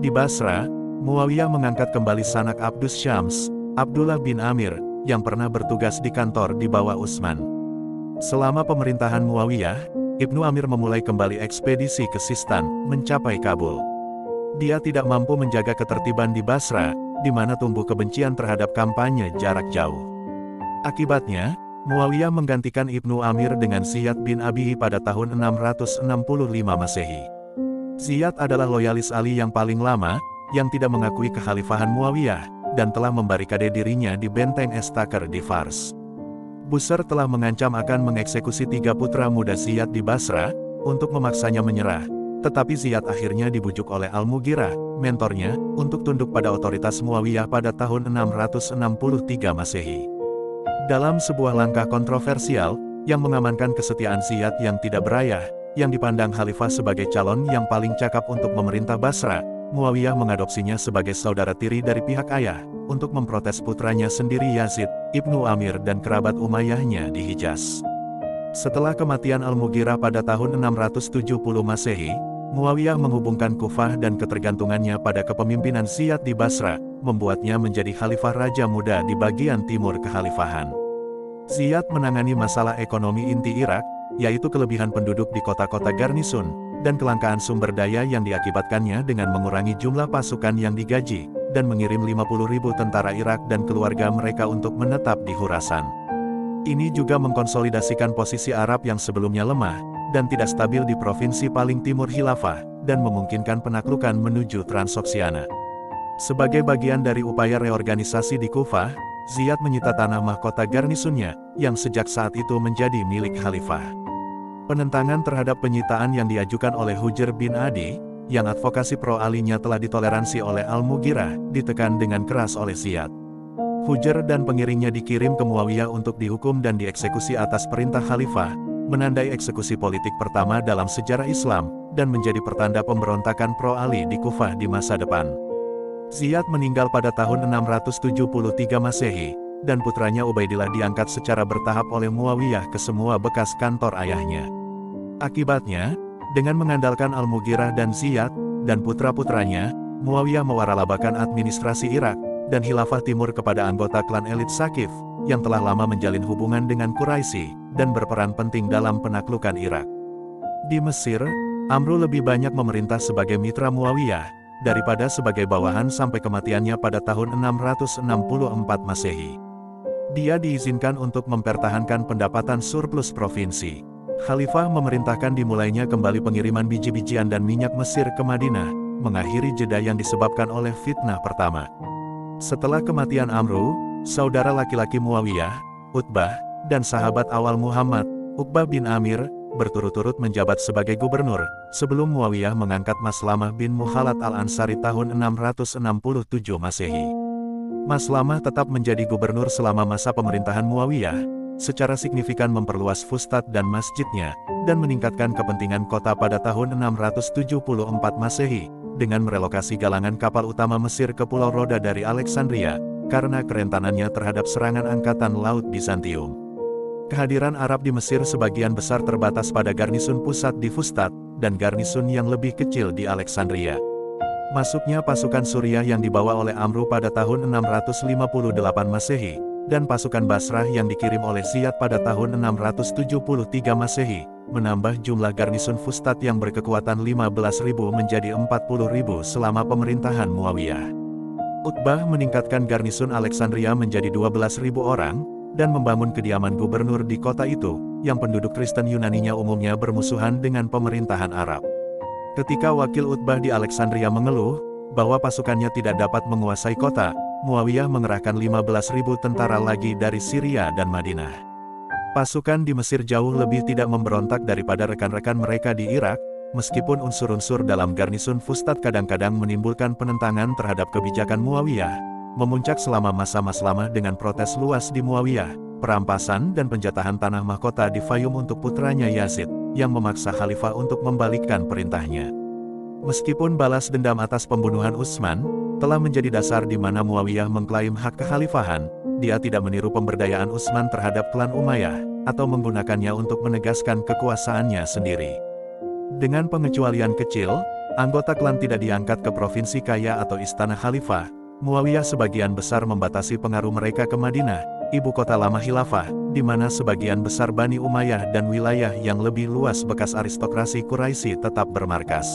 Di Basra, Muawiyah mengangkat kembali sanak Abdus Syams, Abdullah bin Amir, yang pernah bertugas di kantor di bawah Utsman. Selama pemerintahan Muawiyah, Ibnu Amir memulai kembali ekspedisi ke Sistan, mencapai Kabul. Dia tidak mampu menjaga ketertiban di Basra, di mana tumbuh kebencian terhadap kampanye jarak jauh. Akibatnya, Muawiyah menggantikan Ibnu Amir dengan Ziyad bin Abi pada tahun 665 Masehi. Ziyad adalah loyalis Ali yang paling lama, yang tidak mengakui kekhalifahan Muawiyah, dan telah membarikade dirinya di benteng Estaker di Fars. Busr telah mengancam akan mengeksekusi 3 putra muda Ziyad di Basra, untuk memaksanya menyerah, tetapi Ziyad akhirnya dibujuk oleh Al-Mughirah, mentornya, untuk tunduk pada otoritas Muawiyah pada tahun 663 Masehi. Dalam sebuah langkah kontroversial, yang mengamankan kesetiaan Ziyad yang tidak berayah, yang dipandang Khalifah sebagai calon yang paling cakap untuk memerintah Basra, Muawiyah mengadopsinya sebagai saudara tiri dari pihak ayah, untuk memprotes putranya sendiri Yazid, Ibnu Amir dan kerabat Umayyahnya di Hijaz. Setelah kematian Al-Mughirah pada tahun 670 Masehi, Muawiyah menghubungkan Kufah dan ketergantungannya pada kepemimpinan Ziyad di Basra, membuatnya menjadi khalifah raja muda di bagian timur kekhalifahan. Ziyad menangani masalah ekonomi inti Irak, yaitu kelebihan penduduk di kota-kota garnisun, dan kelangkaan sumber daya yang diakibatkannya dengan mengurangi jumlah pasukan yang digaji, dan mengirim 50.000 tentara Irak dan keluarga mereka untuk menetap di Khurasan. Ini juga mengkonsolidasikan posisi Arab yang sebelumnya lemah, dan tidak stabil di provinsi paling timur Khilafah, dan memungkinkan penaklukan menuju Transoksiana. Sebagai bagian dari upaya reorganisasi di Kufah, Ziyad menyita tanah mahkota garnisunnya, yang sejak saat itu menjadi milik Khalifah. Penentangan terhadap penyitaan yang diajukan oleh Hujr bin Adi, yang advokasi pro-alinya telah ditoleransi oleh Al-Mughirah, ditekan dengan keras oleh Ziyad. Hujr dan pengiringnya dikirim ke Muawiyah untuk dihukum dan dieksekusi atas perintah Khalifah, menandai eksekusi politik pertama dalam sejarah Islam, dan menjadi pertanda pemberontakan pro-Ali di Kufah di masa depan. Ziyad meninggal pada tahun 673 Masehi, dan putranya Ubaidillah diangkat secara bertahap oleh Muawiyah ke semua bekas kantor ayahnya. Akibatnya, dengan mengandalkan Al-Mughirah dan Ziyad, dan putra-putranya, Muawiyah mewaralabakan administrasi Irak, dan Khilafah Timur kepada anggota klan elit Saqif, yang telah lama menjalin hubungan dengan Quraisy, dan berperan penting dalam penaklukan Irak. Di Mesir, Amru lebih banyak memerintah sebagai mitra Muawiyah, daripada sebagai bawahan sampai kematiannya pada tahun 664 Masehi. Dia diizinkan untuk mempertahankan pendapatan surplus provinsi. Khalifah memerintahkan dimulainya kembali pengiriman biji-bijian dan minyak Mesir ke Madinah, mengakhiri jeda yang disebabkan oleh fitnah pertama. Setelah kematian Amru, saudara laki-laki Muawiyah, Utbah, dan sahabat awal Muhammad, Uqbah bin Amir, berturut-turut menjabat sebagai gubernur, sebelum Muawiyah mengangkat Maslamah bin Mukhalad al-Ansari tahun 667 Masehi. Maslamah tetap menjadi gubernur selama masa pemerintahan Muawiyah, secara signifikan memperluas Fustat dan masjidnya, dan meningkatkan kepentingan kota pada tahun 674 Masehi, dengan merelokasi galangan kapal utama Mesir ke Pulau Roda dari Alexandria, karena kerentanannya terhadap serangan angkatan laut Bizantium. Kehadiran Arab di Mesir sebagian besar terbatas pada garnisun pusat di Fustat, dan garnisun yang lebih kecil di Alexandria. Masuknya pasukan Suriah yang dibawa oleh Amru pada tahun 658 Masehi, dan pasukan Basrah yang dikirim oleh Ziyad pada tahun 673 Masehi, menambah jumlah garnisun Fustat yang berkekuatan 15.000 menjadi 40.000 selama pemerintahan Muawiyah. Uqbah meningkatkan garnisun Alexandria menjadi 12.000 orang, dan membangun kediaman gubernur di kota itu, yang penduduk Kristen Yunaninya umumnya bermusuhan dengan pemerintahan Arab. Ketika wakil Uqbah di Alexandria mengeluh, bahwa pasukannya tidak dapat menguasai kota, Muawiyah mengerahkan 15.000 tentara lagi dari Syria dan Madinah. Pasukan di Mesir jauh lebih tidak memberontak daripada rekan-rekan mereka di Irak, meskipun unsur-unsur dalam garnisun Fustat kadang-kadang menimbulkan penentangan terhadap kebijakan Muawiyah, memuncak selama masa Maslamah dengan protes luas di Muawiyah, perampasan dan penjatahan tanah mahkota di Fayum untuk putranya Yazid, yang memaksa khalifah untuk membalikkan perintahnya. Meskipun balas dendam atas pembunuhan Utsman telah menjadi dasar di mana Muawiyah mengklaim hak kekhalifahan, dia tidak meniru pemberdayaan Utsman terhadap klan Umayyah, atau menggunakannya untuk menegaskan kekuasaannya sendiri. Dengan pengecualian kecil, anggota klan tidak diangkat ke provinsi kaya atau istana khalifah. Muawiyah sebagian besar membatasi pengaruh mereka ke Madinah, ibu kota lama khilafah, di mana sebagian besar Bani Umayyah dan wilayah yang lebih luas bekas aristokrasi Quraisy tetap bermarkas.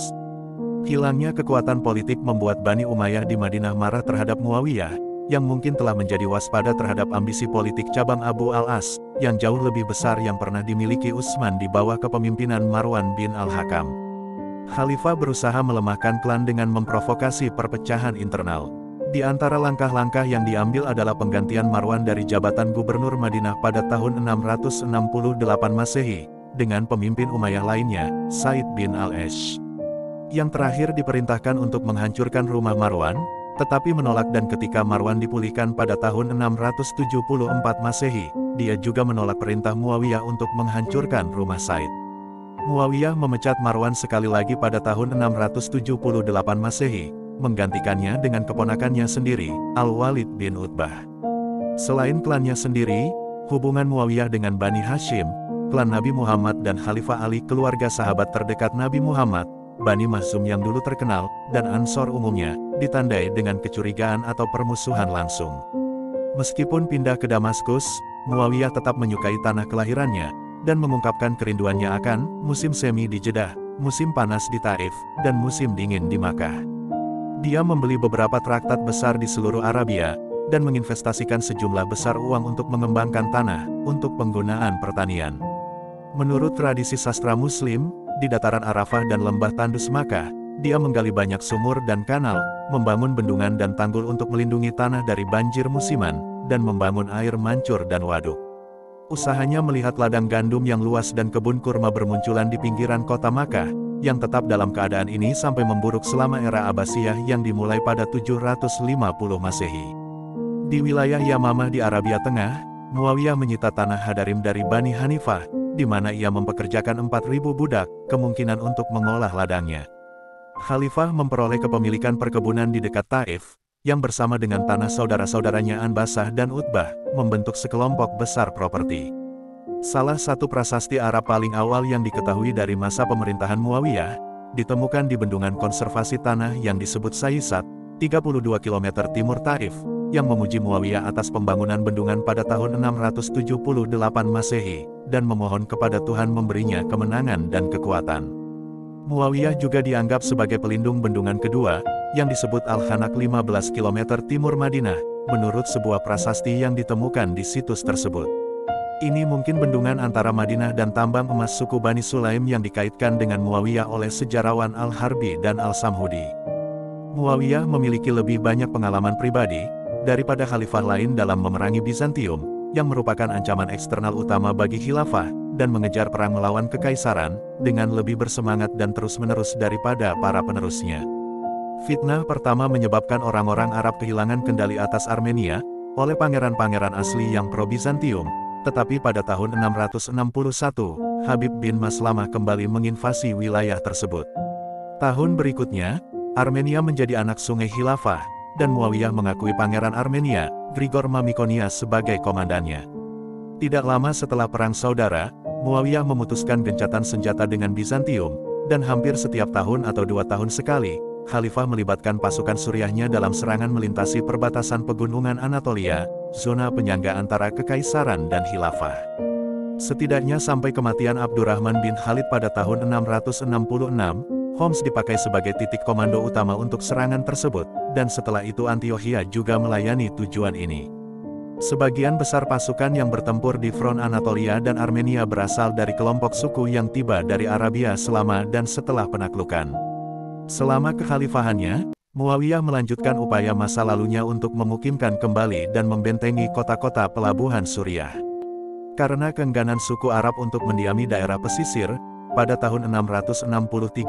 Hilangnya kekuatan politik membuat Bani Umayyah di Madinah marah terhadap Muawiyah, yang mungkin telah menjadi waspada terhadap ambisi politik cabang Abu al-As, yang jauh lebih besar yang pernah dimiliki Utsman di bawah kepemimpinan Marwan bin al-Hakam. Khalifah berusaha melemahkan klan dengan memprovokasi perpecahan internal. Di antara langkah-langkah yang diambil adalah penggantian Marwan dari jabatan gubernur Madinah pada tahun 668 Masehi, dengan pemimpin Umayyah lainnya, Said bin al-Ash. Yang terakhir diperintahkan untuk menghancurkan rumah Marwan, tetapi menolak, dan ketika Marwan dipulihkan pada tahun 674 Masehi, dia juga menolak perintah Muawiyah untuk menghancurkan rumah Said. Muawiyah memecat Marwan sekali lagi pada tahun 678 Masehi, menggantikannya dengan keponakannya sendiri, Al-Walid bin Utbah. Selain klannya sendiri, hubungan Muawiyah dengan Bani Hashim, klan Nabi Muhammad dan Khalifah Ali, keluarga sahabat terdekat Nabi Muhammad, Bani Makhzum yang dulu terkenal, dan Ansor umumnya, ditandai dengan kecurigaan atau permusuhan langsung. Meskipun pindah ke Damaskus, Muawiyah tetap menyukai tanah kelahirannya, dan mengungkapkan kerinduannya akan musim semi di Jeddah, musim panas di Taif, dan musim dingin di Makkah. Dia membeli beberapa traktat besar di seluruh Arabia, dan menginvestasikan sejumlah besar uang untuk mengembangkan tanah, untuk penggunaan pertanian. Menurut tradisi sastra Muslim, di dataran Arafah dan lembah Tandus Makkah, dia menggali banyak sumur dan kanal, membangun bendungan dan tanggul untuk melindungi tanah dari banjir musiman, dan membangun air mancur dan waduk. Usahanya melihat ladang gandum yang luas dan kebun kurma bermunculan di pinggiran kota Makkah, yang tetap dalam keadaan ini sampai memburuk selama era Abbasiyah yang dimulai pada 750 Masehi. Di wilayah Yamamah di Arabia Tengah, Muawiyah menyita tanah Hadarim dari Bani Hanifah, di mana ia mempekerjakan 4.000 budak, kemungkinan untuk mengolah ladangnya. Khalifah memperoleh kepemilikan perkebunan di dekat Taif, yang bersama dengan tanah saudara-saudaranya Anbasah dan Utbah, membentuk sekelompok besar properti. Salah satu prasasti Arab paling awal yang diketahui dari masa pemerintahan Muawiyah, ditemukan di bendungan konservasi tanah yang disebut Sayyisat, 32 km timur Taif, yang memuji Muawiyah atas pembangunan bendungan pada tahun 678 Masehi, dan memohon kepada Tuhan memberinya kemenangan dan kekuatan. Muawiyah juga dianggap sebagai pelindung bendungan kedua, yang disebut Al-Khanaq 15 km timur Madinah, menurut sebuah prasasti yang ditemukan di situs tersebut. Ini mungkin bendungan antara Madinah dan tambang emas suku Bani Sulaim yang dikaitkan dengan Muawiyah oleh sejarawan Al-Harbi dan Al-Samhudi. Muawiyah memiliki lebih banyak pengalaman pribadi daripada khalifah lain dalam memerangi Bizantium, yang merupakan ancaman eksternal utama bagi khilafah, dan mengejar perang melawan kekaisaran, dengan lebih bersemangat dan terus-menerus daripada para penerusnya. Fitnah pertama menyebabkan orang-orang Arab kehilangan kendali atas Armenia, oleh pangeran-pangeran asli yang pro-Bizantium, tetapi pada tahun 661, Habib bin Maslamah kembali menginvasi wilayah tersebut. Tahun berikutnya, Armenia menjadi anak sungai khilafah, dan Muawiyah mengakui pangeran Armenia, Grigor Mamikonias sebagai komandannya. Tidak lama setelah Perang Saudara, Muawiyah memutuskan gencatan senjata dengan Bizantium, dan hampir setiap tahun atau 2 tahun sekali, Khalifah melibatkan pasukan Suriahnya dalam serangan melintasi perbatasan pegunungan Anatolia, zona penyangga antara kekaisaran dan khilafah. Setidaknya sampai kematian Abdurrahman bin Khalid pada tahun 666, Homs dipakai sebagai titik komando utama untuk serangan tersebut, dan setelah itu Antiochia juga melayani tujuan ini. Sebagian besar pasukan yang bertempur di front Anatolia dan Armenia berasal dari kelompok suku yang tiba dari Arabia selama dan setelah penaklukan. Selama kekhalifahannya, Muawiyah melanjutkan upaya masa lalunya untuk memukimkan kembali dan membentengi kota-kota pelabuhan Suriah. Karena keengganan suku Arab untuk mendiami daerah pesisir, pada tahun 663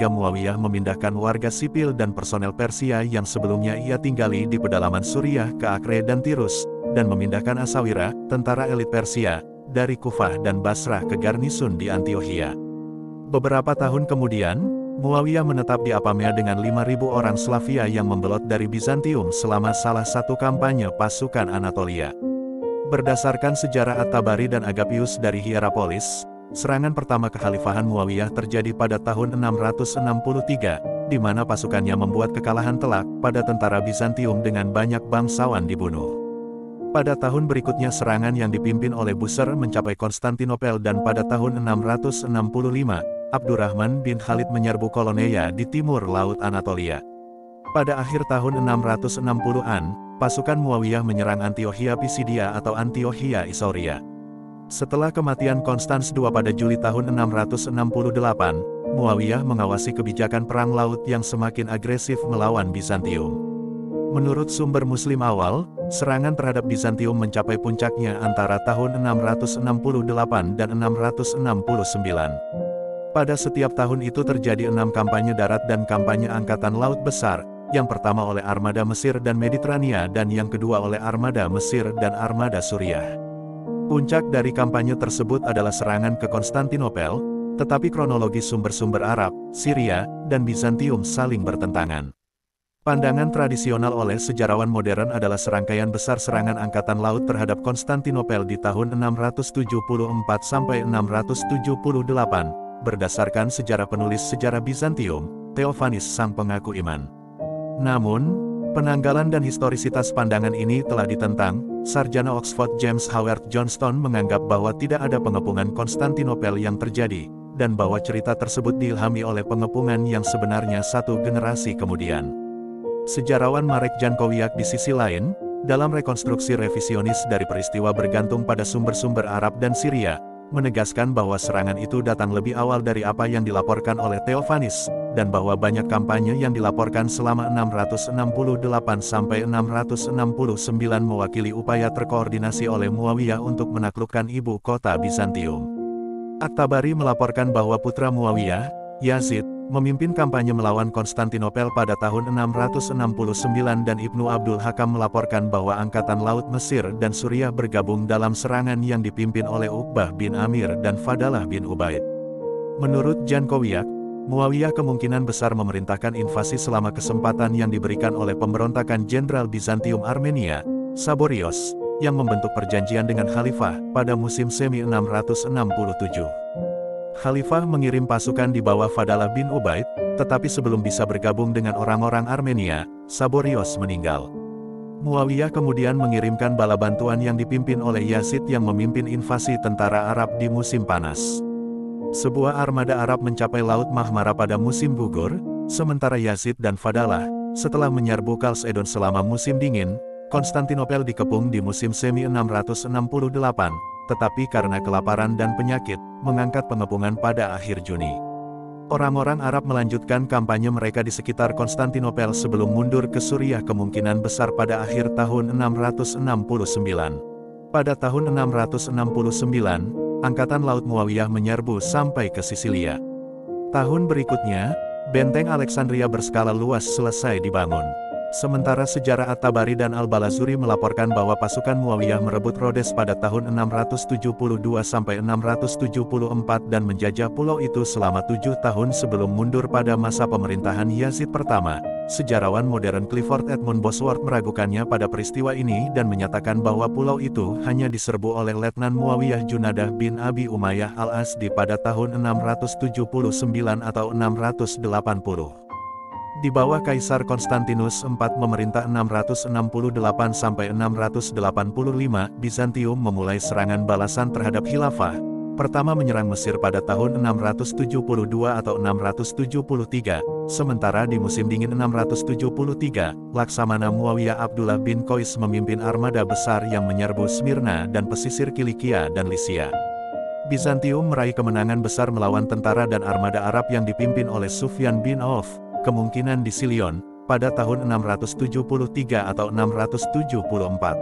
Muawiyah memindahkan warga sipil dan personel Persia yang sebelumnya ia tinggali di pedalaman Suriah ke Acre dan Tirus, dan memindahkan Asawira, tentara elit Persia, dari Kufah dan Basrah ke garnisun di Antiochia. Beberapa tahun kemudian, Muawiyah menetap di Apamea dengan 5.000 orang Slavia yang membelot dari Bizantium selama salah satu kampanye pasukan Anatolia. Berdasarkan sejarah At-Tabari dan Agapius dari Hierapolis, serangan pertama kekhalifahan Muawiyah terjadi pada tahun 663, di mana pasukannya membuat kekalahan telak pada tentara Bizantium dengan banyak bangsawan dibunuh. Pada tahun berikutnya serangan yang dipimpin oleh Busr mencapai Konstantinopel dan pada tahun 665, Abdurrahman bin Khalid menyerbu Koloneia di timur Laut Anatolia. Pada akhir tahun 660-an, pasukan Muawiyah menyerang Antiochia Pisidia atau Antiochia Isauria. Setelah kematian Konstans II pada Juli tahun 668, Muawiyah mengawasi kebijakan perang laut yang semakin agresif melawan Bizantium. Menurut sumber Muslim awal, serangan terhadap Bizantium mencapai puncaknya antara tahun 668 dan 669. Pada setiap tahun itu terjadi 6 kampanye darat dan kampanye angkatan laut besar, yang pertama oleh armada Mesir dan Mediterania dan yang kedua oleh armada Mesir dan armada Suriah. Puncak dari kampanye tersebut adalah serangan ke Konstantinopel, tetapi kronologi sumber-sumber Arab, Syria, dan Bizantium saling bertentangan. Pandangan tradisional oleh sejarawan modern adalah serangkaian besar serangan angkatan laut terhadap Konstantinopel di tahun 674–678, berdasarkan sejarah penulis sejarah Bizantium, Theophanes sang pengaku iman. Namun, penanggalan dan historisitas pandangan ini telah ditentang. Sarjana Oxford James Howard Johnston menganggap bahwa tidak ada pengepungan Konstantinopel yang terjadi, dan bahwa cerita tersebut diilhami oleh pengepungan yang sebenarnya 1 generasi kemudian. Sejarawan Marek Jankowiak di sisi lain, dalam rekonstruksi revisionis dari peristiwa bergantung pada sumber-sumber Arab dan Syria, menegaskan bahwa serangan itu datang lebih awal dari apa yang dilaporkan oleh Theophanes, dan bahwa banyak kampanye yang dilaporkan selama 668–669 mewakili upaya terkoordinasi oleh Muawiyah untuk menaklukkan ibu kota Bizantium. At-Tabari melaporkan bahwa putra Muawiyah, Yazid, memimpin kampanye melawan Konstantinopel pada tahun 669 dan Ibnu Abdul Hakam melaporkan bahwa Angkatan Laut Mesir dan Suriah bergabung dalam serangan yang dipimpin oleh Uqbah bin Amir dan Fadalah bin Ubaid. Menurut Jankowiak, Muawiyah kemungkinan besar memerintahkan invasi selama kesempatan yang diberikan oleh pemberontakan Jenderal Bizantium Armenia, Saborios, yang membentuk perjanjian dengan Khalifah pada musim semi 667. Khalifah mengirim pasukan di bawah Fadalah bin Ubaid, tetapi sebelum bisa bergabung dengan orang-orang Armenia, Saborios meninggal. Muawiyah kemudian mengirimkan bala bantuan yang dipimpin oleh Yazid yang memimpin invasi tentara Arab di musim panas. Sebuah armada Arab mencapai Laut Mahmara pada musim gugur, sementara Yazid dan Fadalah, setelah menyerbu Kalsedon selama musim dingin, Konstantinopel dikepung di musim semi 668, tetapi karena kelaparan dan penyakit, mengangkat pengepungan pada akhir Juni. Orang-orang Arab melanjutkan kampanye mereka di sekitar Konstantinopel sebelum mundur ke Suriah kemungkinan besar pada akhir tahun 669. Pada tahun 669, Angkatan Laut Muawiyah menyerbu sampai ke Sisilia. Tahun berikutnya, benteng Alexandria berskala luas selesai dibangun. Sementara sejarah At-Tabari dan Al-Balazuri melaporkan bahwa pasukan Muawiyah merebut Rhodes pada tahun 672–674 dan menjajah pulau itu selama 7 tahun sebelum mundur pada masa pemerintahan Yazid pertama. Sejarawan modern Clifford Edmund Bosworth meragukannya pada peristiwa ini dan menyatakan bahwa pulau itu hanya diserbu oleh Letnan Muawiyah Junadah bin Abi Umayyah al-Asdi pada tahun 679 atau 680. Di bawah Kaisar Konstantinus IV memerintah 668–685, Bizantium memulai serangan balasan terhadap khilafah. Pertama menyerang Mesir pada tahun 672 atau 673, sementara di musim dingin 673, Laksamana Muawiyah Abdullah bin Qais memimpin armada besar yang menyerbu Smyrna dan pesisir Kilikia dan Lycia. Bizantium meraih kemenangan besar melawan tentara dan armada Arab yang dipimpin oleh Sufyan bin Auf, kemungkinan di Silion, pada tahun 673 atau 674.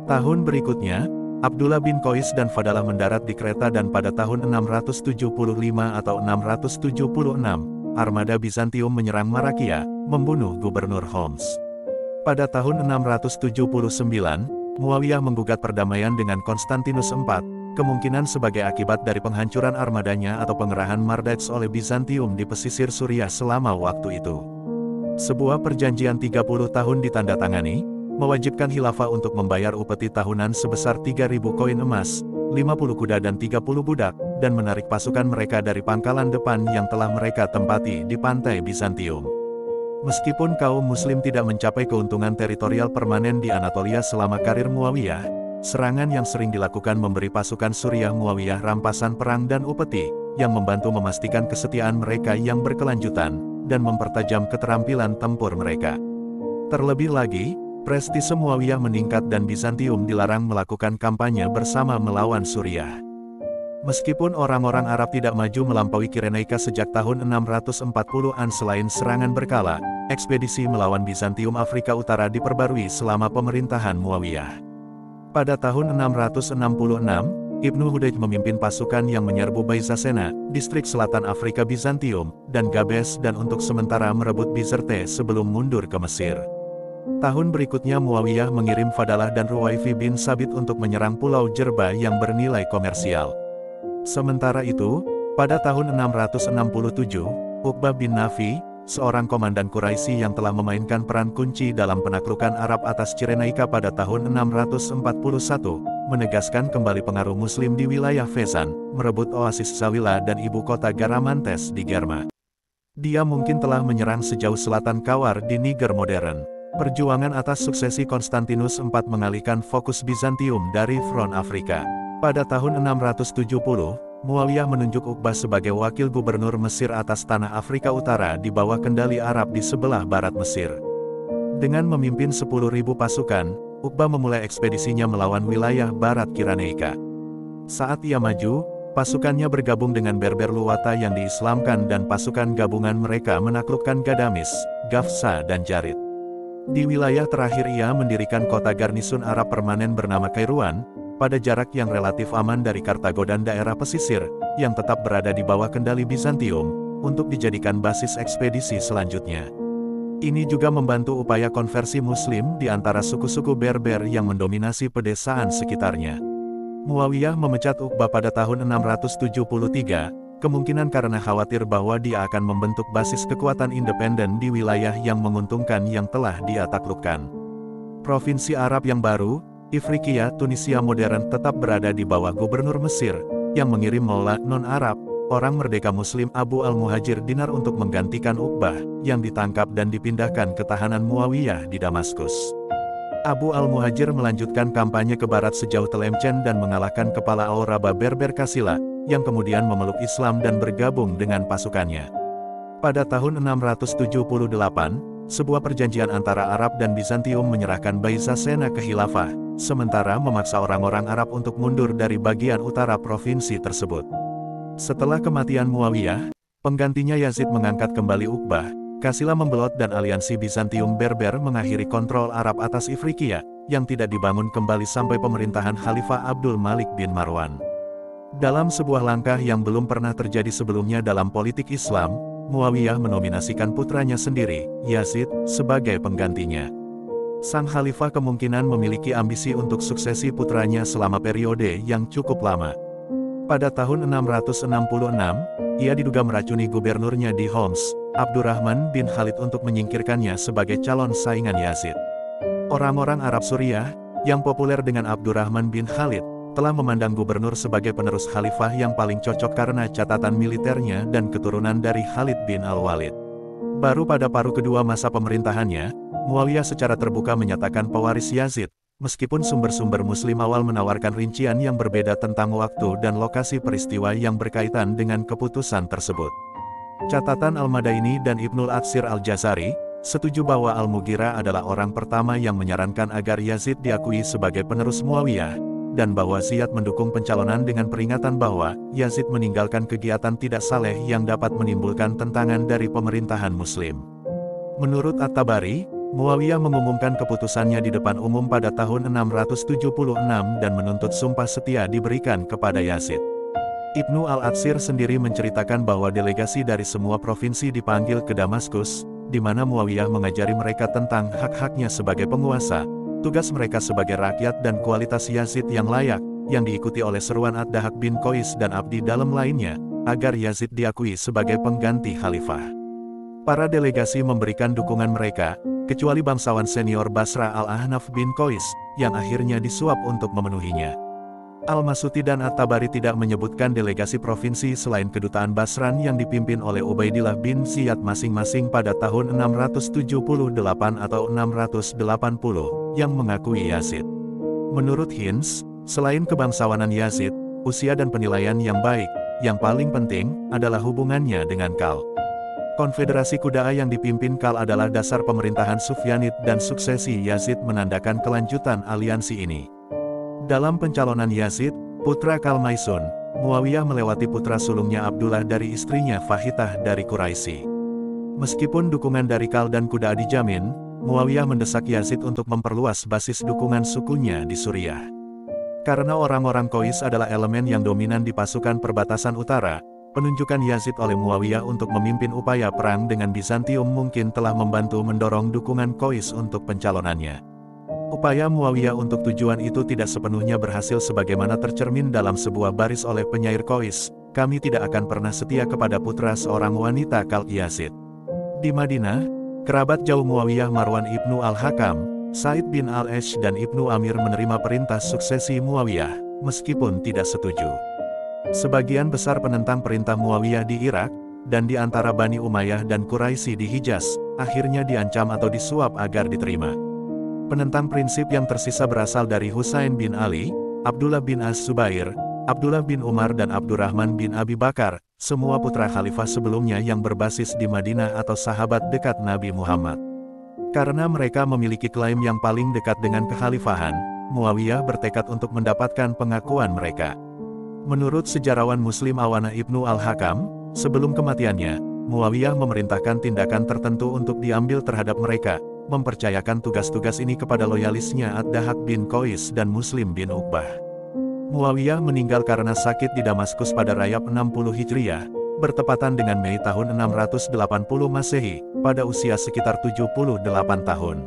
Tahun berikutnya, Abdullah bin Qais dan Fadalah mendarat di Kreta dan pada tahun 675 atau 676, armada Bizantium menyerang Marakia, membunuh Gubernur Homs. Pada tahun 679, Muawiyah menggugat perdamaian dengan Konstantinus IV, kemungkinan sebagai akibat dari penghancuran armadanya atau pengerahan Mardads oleh Bizantium di pesisir Suriah selama waktu itu. Sebuah perjanjian 30 tahun ditandatangani, mewajibkan khilafah untuk membayar upeti tahunan sebesar 3.000 koin emas, 50 kuda dan 30 budak, dan menarik pasukan mereka dari pangkalan depan yang telah mereka tempati di pantai Bizantium. Meskipun kaum muslim tidak mencapai keuntungan teritorial permanen di Anatolia selama karir Muawiyah, serangan yang sering dilakukan memberi pasukan Suriah Muawiyah rampasan perang dan upeti, yang membantu memastikan kesetiaan mereka yang berkelanjutan, dan mempertajam keterampilan tempur mereka. Terlebih lagi, prestise Muawiyah meningkat dan Bizantium dilarang melakukan kampanye bersama melawan Suriah. Meskipun orang-orang Arab tidak maju melampaui Kyrenaika sejak tahun 640-an selain serangan berkala, ekspedisi melawan Bizantium Afrika Utara diperbarui selama pemerintahan Muawiyah. Pada tahun 666, Ibnu Hudayd memimpin pasukan yang menyerbu Byzacena, distrik selatan Afrika Bizantium, dan Gabes dan untuk sementara merebut Bizerte sebelum mundur ke Mesir. Tahun berikutnya Muawiyah mengirim Fadalah dan Ruwaifi bin Sabit untuk menyerang Pulau Jerba yang bernilai komersial. Sementara itu, pada tahun 667, Uqbah bin Nafi, seorang komandan Quraisy yang telah memainkan peran kunci dalam penaklukan Arab atas Cyrenaica pada tahun 641, menegaskan kembali pengaruh Muslim di wilayah Fezzan, merebut oasis Zawila dan ibu kota Garamantes di Germa. Dia mungkin telah menyerang sejauh selatan Kawar di Niger modern. Perjuangan atas suksesi Konstantinus IV mengalihkan fokus Bizantium dari front Afrika. Pada tahun 670, Muawiyah menunjuk Uqbah sebagai wakil gubernur Mesir atas tanah Afrika Utara di bawah kendali Arab di sebelah barat Mesir. Dengan memimpin 10.000 pasukan, Uqbah memulai ekspedisinya melawan wilayah barat Kyrenaika. Saat ia maju, pasukannya bergabung dengan Berber Luwata yang diislamkan dan pasukan gabungan mereka menaklukkan Gadamis, Gafsa dan Jarid. Di wilayah terakhir ia mendirikan kota garnisun Arab permanen bernama Kairouan, pada jarak yang relatif aman dari Kartago dan daerah pesisir, yang tetap berada di bawah kendali Bizantium, untuk dijadikan basis ekspedisi selanjutnya. Ini juga membantu upaya konversi Muslim di antara suku-suku Berber yang mendominasi pedesaan sekitarnya. Muawiyah memecat Uqbah pada tahun 673, kemungkinan karena khawatir bahwa dia akan membentuk basis kekuatan independen di wilayah yang menguntungkan yang telah dia taklukkan. Provinsi Arab yang baru, Ifriqiya, Tunisia modern tetap berada di bawah gubernur Mesir, yang mengirim Maula non-Arab, orang merdeka Muslim Abu al-Muhajir Dinar untuk menggantikan Uqbah, yang ditangkap dan dipindahkan ke tahanan Muawiyah di Damaskus. Abu al-Muhajir melanjutkan kampanye ke barat sejauh Tlemcen dan mengalahkan kepala Al-Raba Berber Kasila, yang kemudian memeluk Islam dan bergabung dengan pasukannya. Pada tahun 678, sebuah perjanjian antara Arab dan Bizantium menyerahkan Byzacena ke khilafah, sementara memaksa orang-orang Arab untuk mundur dari bagian utara provinsi tersebut. Setelah kematian Muawiyah, penggantinya Yazid mengangkat kembali Uqbah, Kasila membelot dan aliansi Bizantium Berber mengakhiri kontrol Arab atas Ifriqiya, yang tidak dibangun kembali sampai pemerintahan Khalifah Abdul Malik bin Marwan. Dalam sebuah langkah yang belum pernah terjadi sebelumnya dalam politik Islam, Muawiyah menominasikan putranya sendiri, Yazid, sebagai penggantinya. Sang khalifah kemungkinan memiliki ambisi untuk suksesi putranya selama periode yang cukup lama. Pada tahun 666, ia diduga meracuni gubernurnya di Homs, Abdurrahman bin Khalid untuk menyingkirkannya sebagai calon saingan Yazid. Orang-orang Arab Suriah, yang populer dengan Abdurrahman bin Khalid, telah memandang gubernur sebagai penerus khalifah yang paling cocok karena catatan militernya dan keturunan dari Khalid bin Al-Walid. Baru pada paruh kedua masa pemerintahannya, Muawiyah secara terbuka menyatakan pewaris Yazid, meskipun sumber-sumber Muslim awal menawarkan rincian yang berbeda tentang waktu dan lokasi peristiwa yang berkaitan dengan keputusan tersebut. Catatan Al-Madaini dan Ibnul Atsir Al-Jazari setuju bahwa Al-Mughirah adalah orang pertama yang menyarankan agar Yazid diakui sebagai penerus Muawiyah, dan bahwa Ziyad mendukung pencalonan dengan peringatan bahwa Yazid meninggalkan kegiatan tidak saleh yang dapat menimbulkan tentangan dari pemerintahan Muslim. Menurut At-Tabari, Muawiyah mengumumkan keputusannya di depan umum pada tahun 676 dan menuntut sumpah setia diberikan kepada Yazid. Ibnu Al-Atsir sendiri menceritakan bahwa delegasi dari semua provinsi dipanggil ke Damaskus, di mana Muawiyah mengajari mereka tentang hak-haknya sebagai penguasa, tugas mereka sebagai rakyat dan kualitas Yazid yang layak, yang diikuti oleh seruan Ad-Dahak bin Qais dan Abdi Dalem lainnya, agar Yazid diakui sebagai pengganti khalifah. Para delegasi memberikan dukungan mereka, kecuali bangsawan senior Basra Al-Ahnaf bin Qais, yang akhirnya disuap untuk memenuhinya. Al-Masuti dan At-Tabari tidak menyebutkan delegasi provinsi selain kedutaan Basran yang dipimpin oleh Ubaidillah bin Ziyad masing-masing pada tahun 678 atau 680, yang mengakui Yazid. Menurut Hinz, selain kebangsawanan Yazid, usia dan penilaian yang baik, yang paling penting adalah hubungannya dengan Kal. Konfederasi Kudaa yang dipimpin Kal adalah dasar pemerintahan Sufyanid dan suksesi Yazid menandakan kelanjutan aliansi ini. Dalam pencalonan Yazid, putra Kal Maisun, Muawiyah melewati putra sulungnya Abdullah dari istrinya Fahitah dari Quraisy. Meskipun dukungan dari Kal dan Kudaa dijamin, Muawiyah mendesak Yazid untuk memperluas basis dukungan sukunya di Suriah. Karena orang-orang Qais adalah elemen yang dominan di pasukan perbatasan utara, penunjukan Yazid oleh Muawiyah untuk memimpin upaya perang dengan Bizantium mungkin telah membantu mendorong dukungan Qais untuk pencalonannya. Upaya Muawiyah untuk tujuan itu tidak sepenuhnya berhasil sebagaimana tercermin dalam sebuah baris oleh penyair Qais, "Kami tidak akan pernah setia kepada putra seorang wanita Kal Yazid." Di Madinah, kerabat jauh Muawiyah Marwan ibnu Al-Hakam, Said bin Al-Esh dan Ibnu Amir menerima perintah suksesi Muawiyah, meskipun tidak setuju. Sebagian besar penentang perintah Muawiyah di Irak, dan di antara Bani Umayyah dan Quraisy di Hijaz, akhirnya diancam atau disuap agar diterima. Penentang prinsip yang tersisa berasal dari Husain bin Ali, Abdullah bin Az-Zubair, Abdullah bin Umar dan Abdurrahman bin Abi Bakar, semua putra khalifah sebelumnya yang berbasis di Madinah atau sahabat dekat Nabi Muhammad. Karena mereka memiliki klaim yang paling dekat dengan kekhalifahan, Muawiyah bertekad untuk mendapatkan pengakuan mereka. Menurut sejarawan Muslim Awana ibnu Al-Hakam, sebelum kematiannya, Muawiyah memerintahkan tindakan tertentu untuk diambil terhadap mereka, mempercayakan tugas-tugas ini kepada loyalisnya Ad-Dahak bin Qais dan Muslim bin Uqbah. Muawiyah meninggal karena sakit di Damaskus pada Rajab 60 Hijriah, bertepatan dengan Mei tahun 680 Masehi, pada usia sekitar 78 tahun.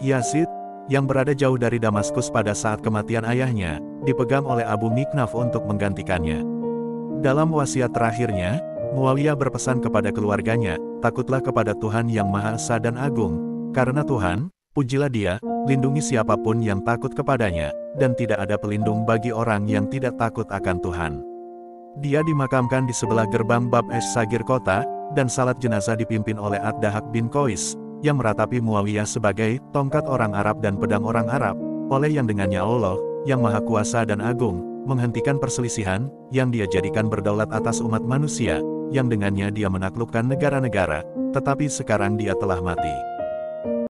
Yazid, yang berada jauh dari Damaskus pada saat kematian ayahnya, dipegang oleh Abu Miknaf untuk menggantikannya. Dalam wasiat terakhirnya, Muawiyah berpesan kepada keluarganya, "Takutlah kepada Tuhan yang Maha Esa dan Agung, karena Tuhan, pujilah Dia, lindungi siapapun yang takut kepadanya, dan tidak ada pelindung bagi orang yang tidak takut akan Tuhan." Dia dimakamkan di sebelah gerbang Bab Es-Sagir kota, dan salat jenazah dipimpin oleh Ad-Dahak bin Qais, yang meratapi Muawiyah sebagai tongkat orang Arab dan pedang orang Arab, oleh yang dengannya Allah, yang Maha Kuasa dan Agung, menghentikan perselisihan, yang Dia jadikan berdaulat atas umat manusia, yang dengannya Dia menaklukkan negara-negara, tetapi sekarang Dia telah mati.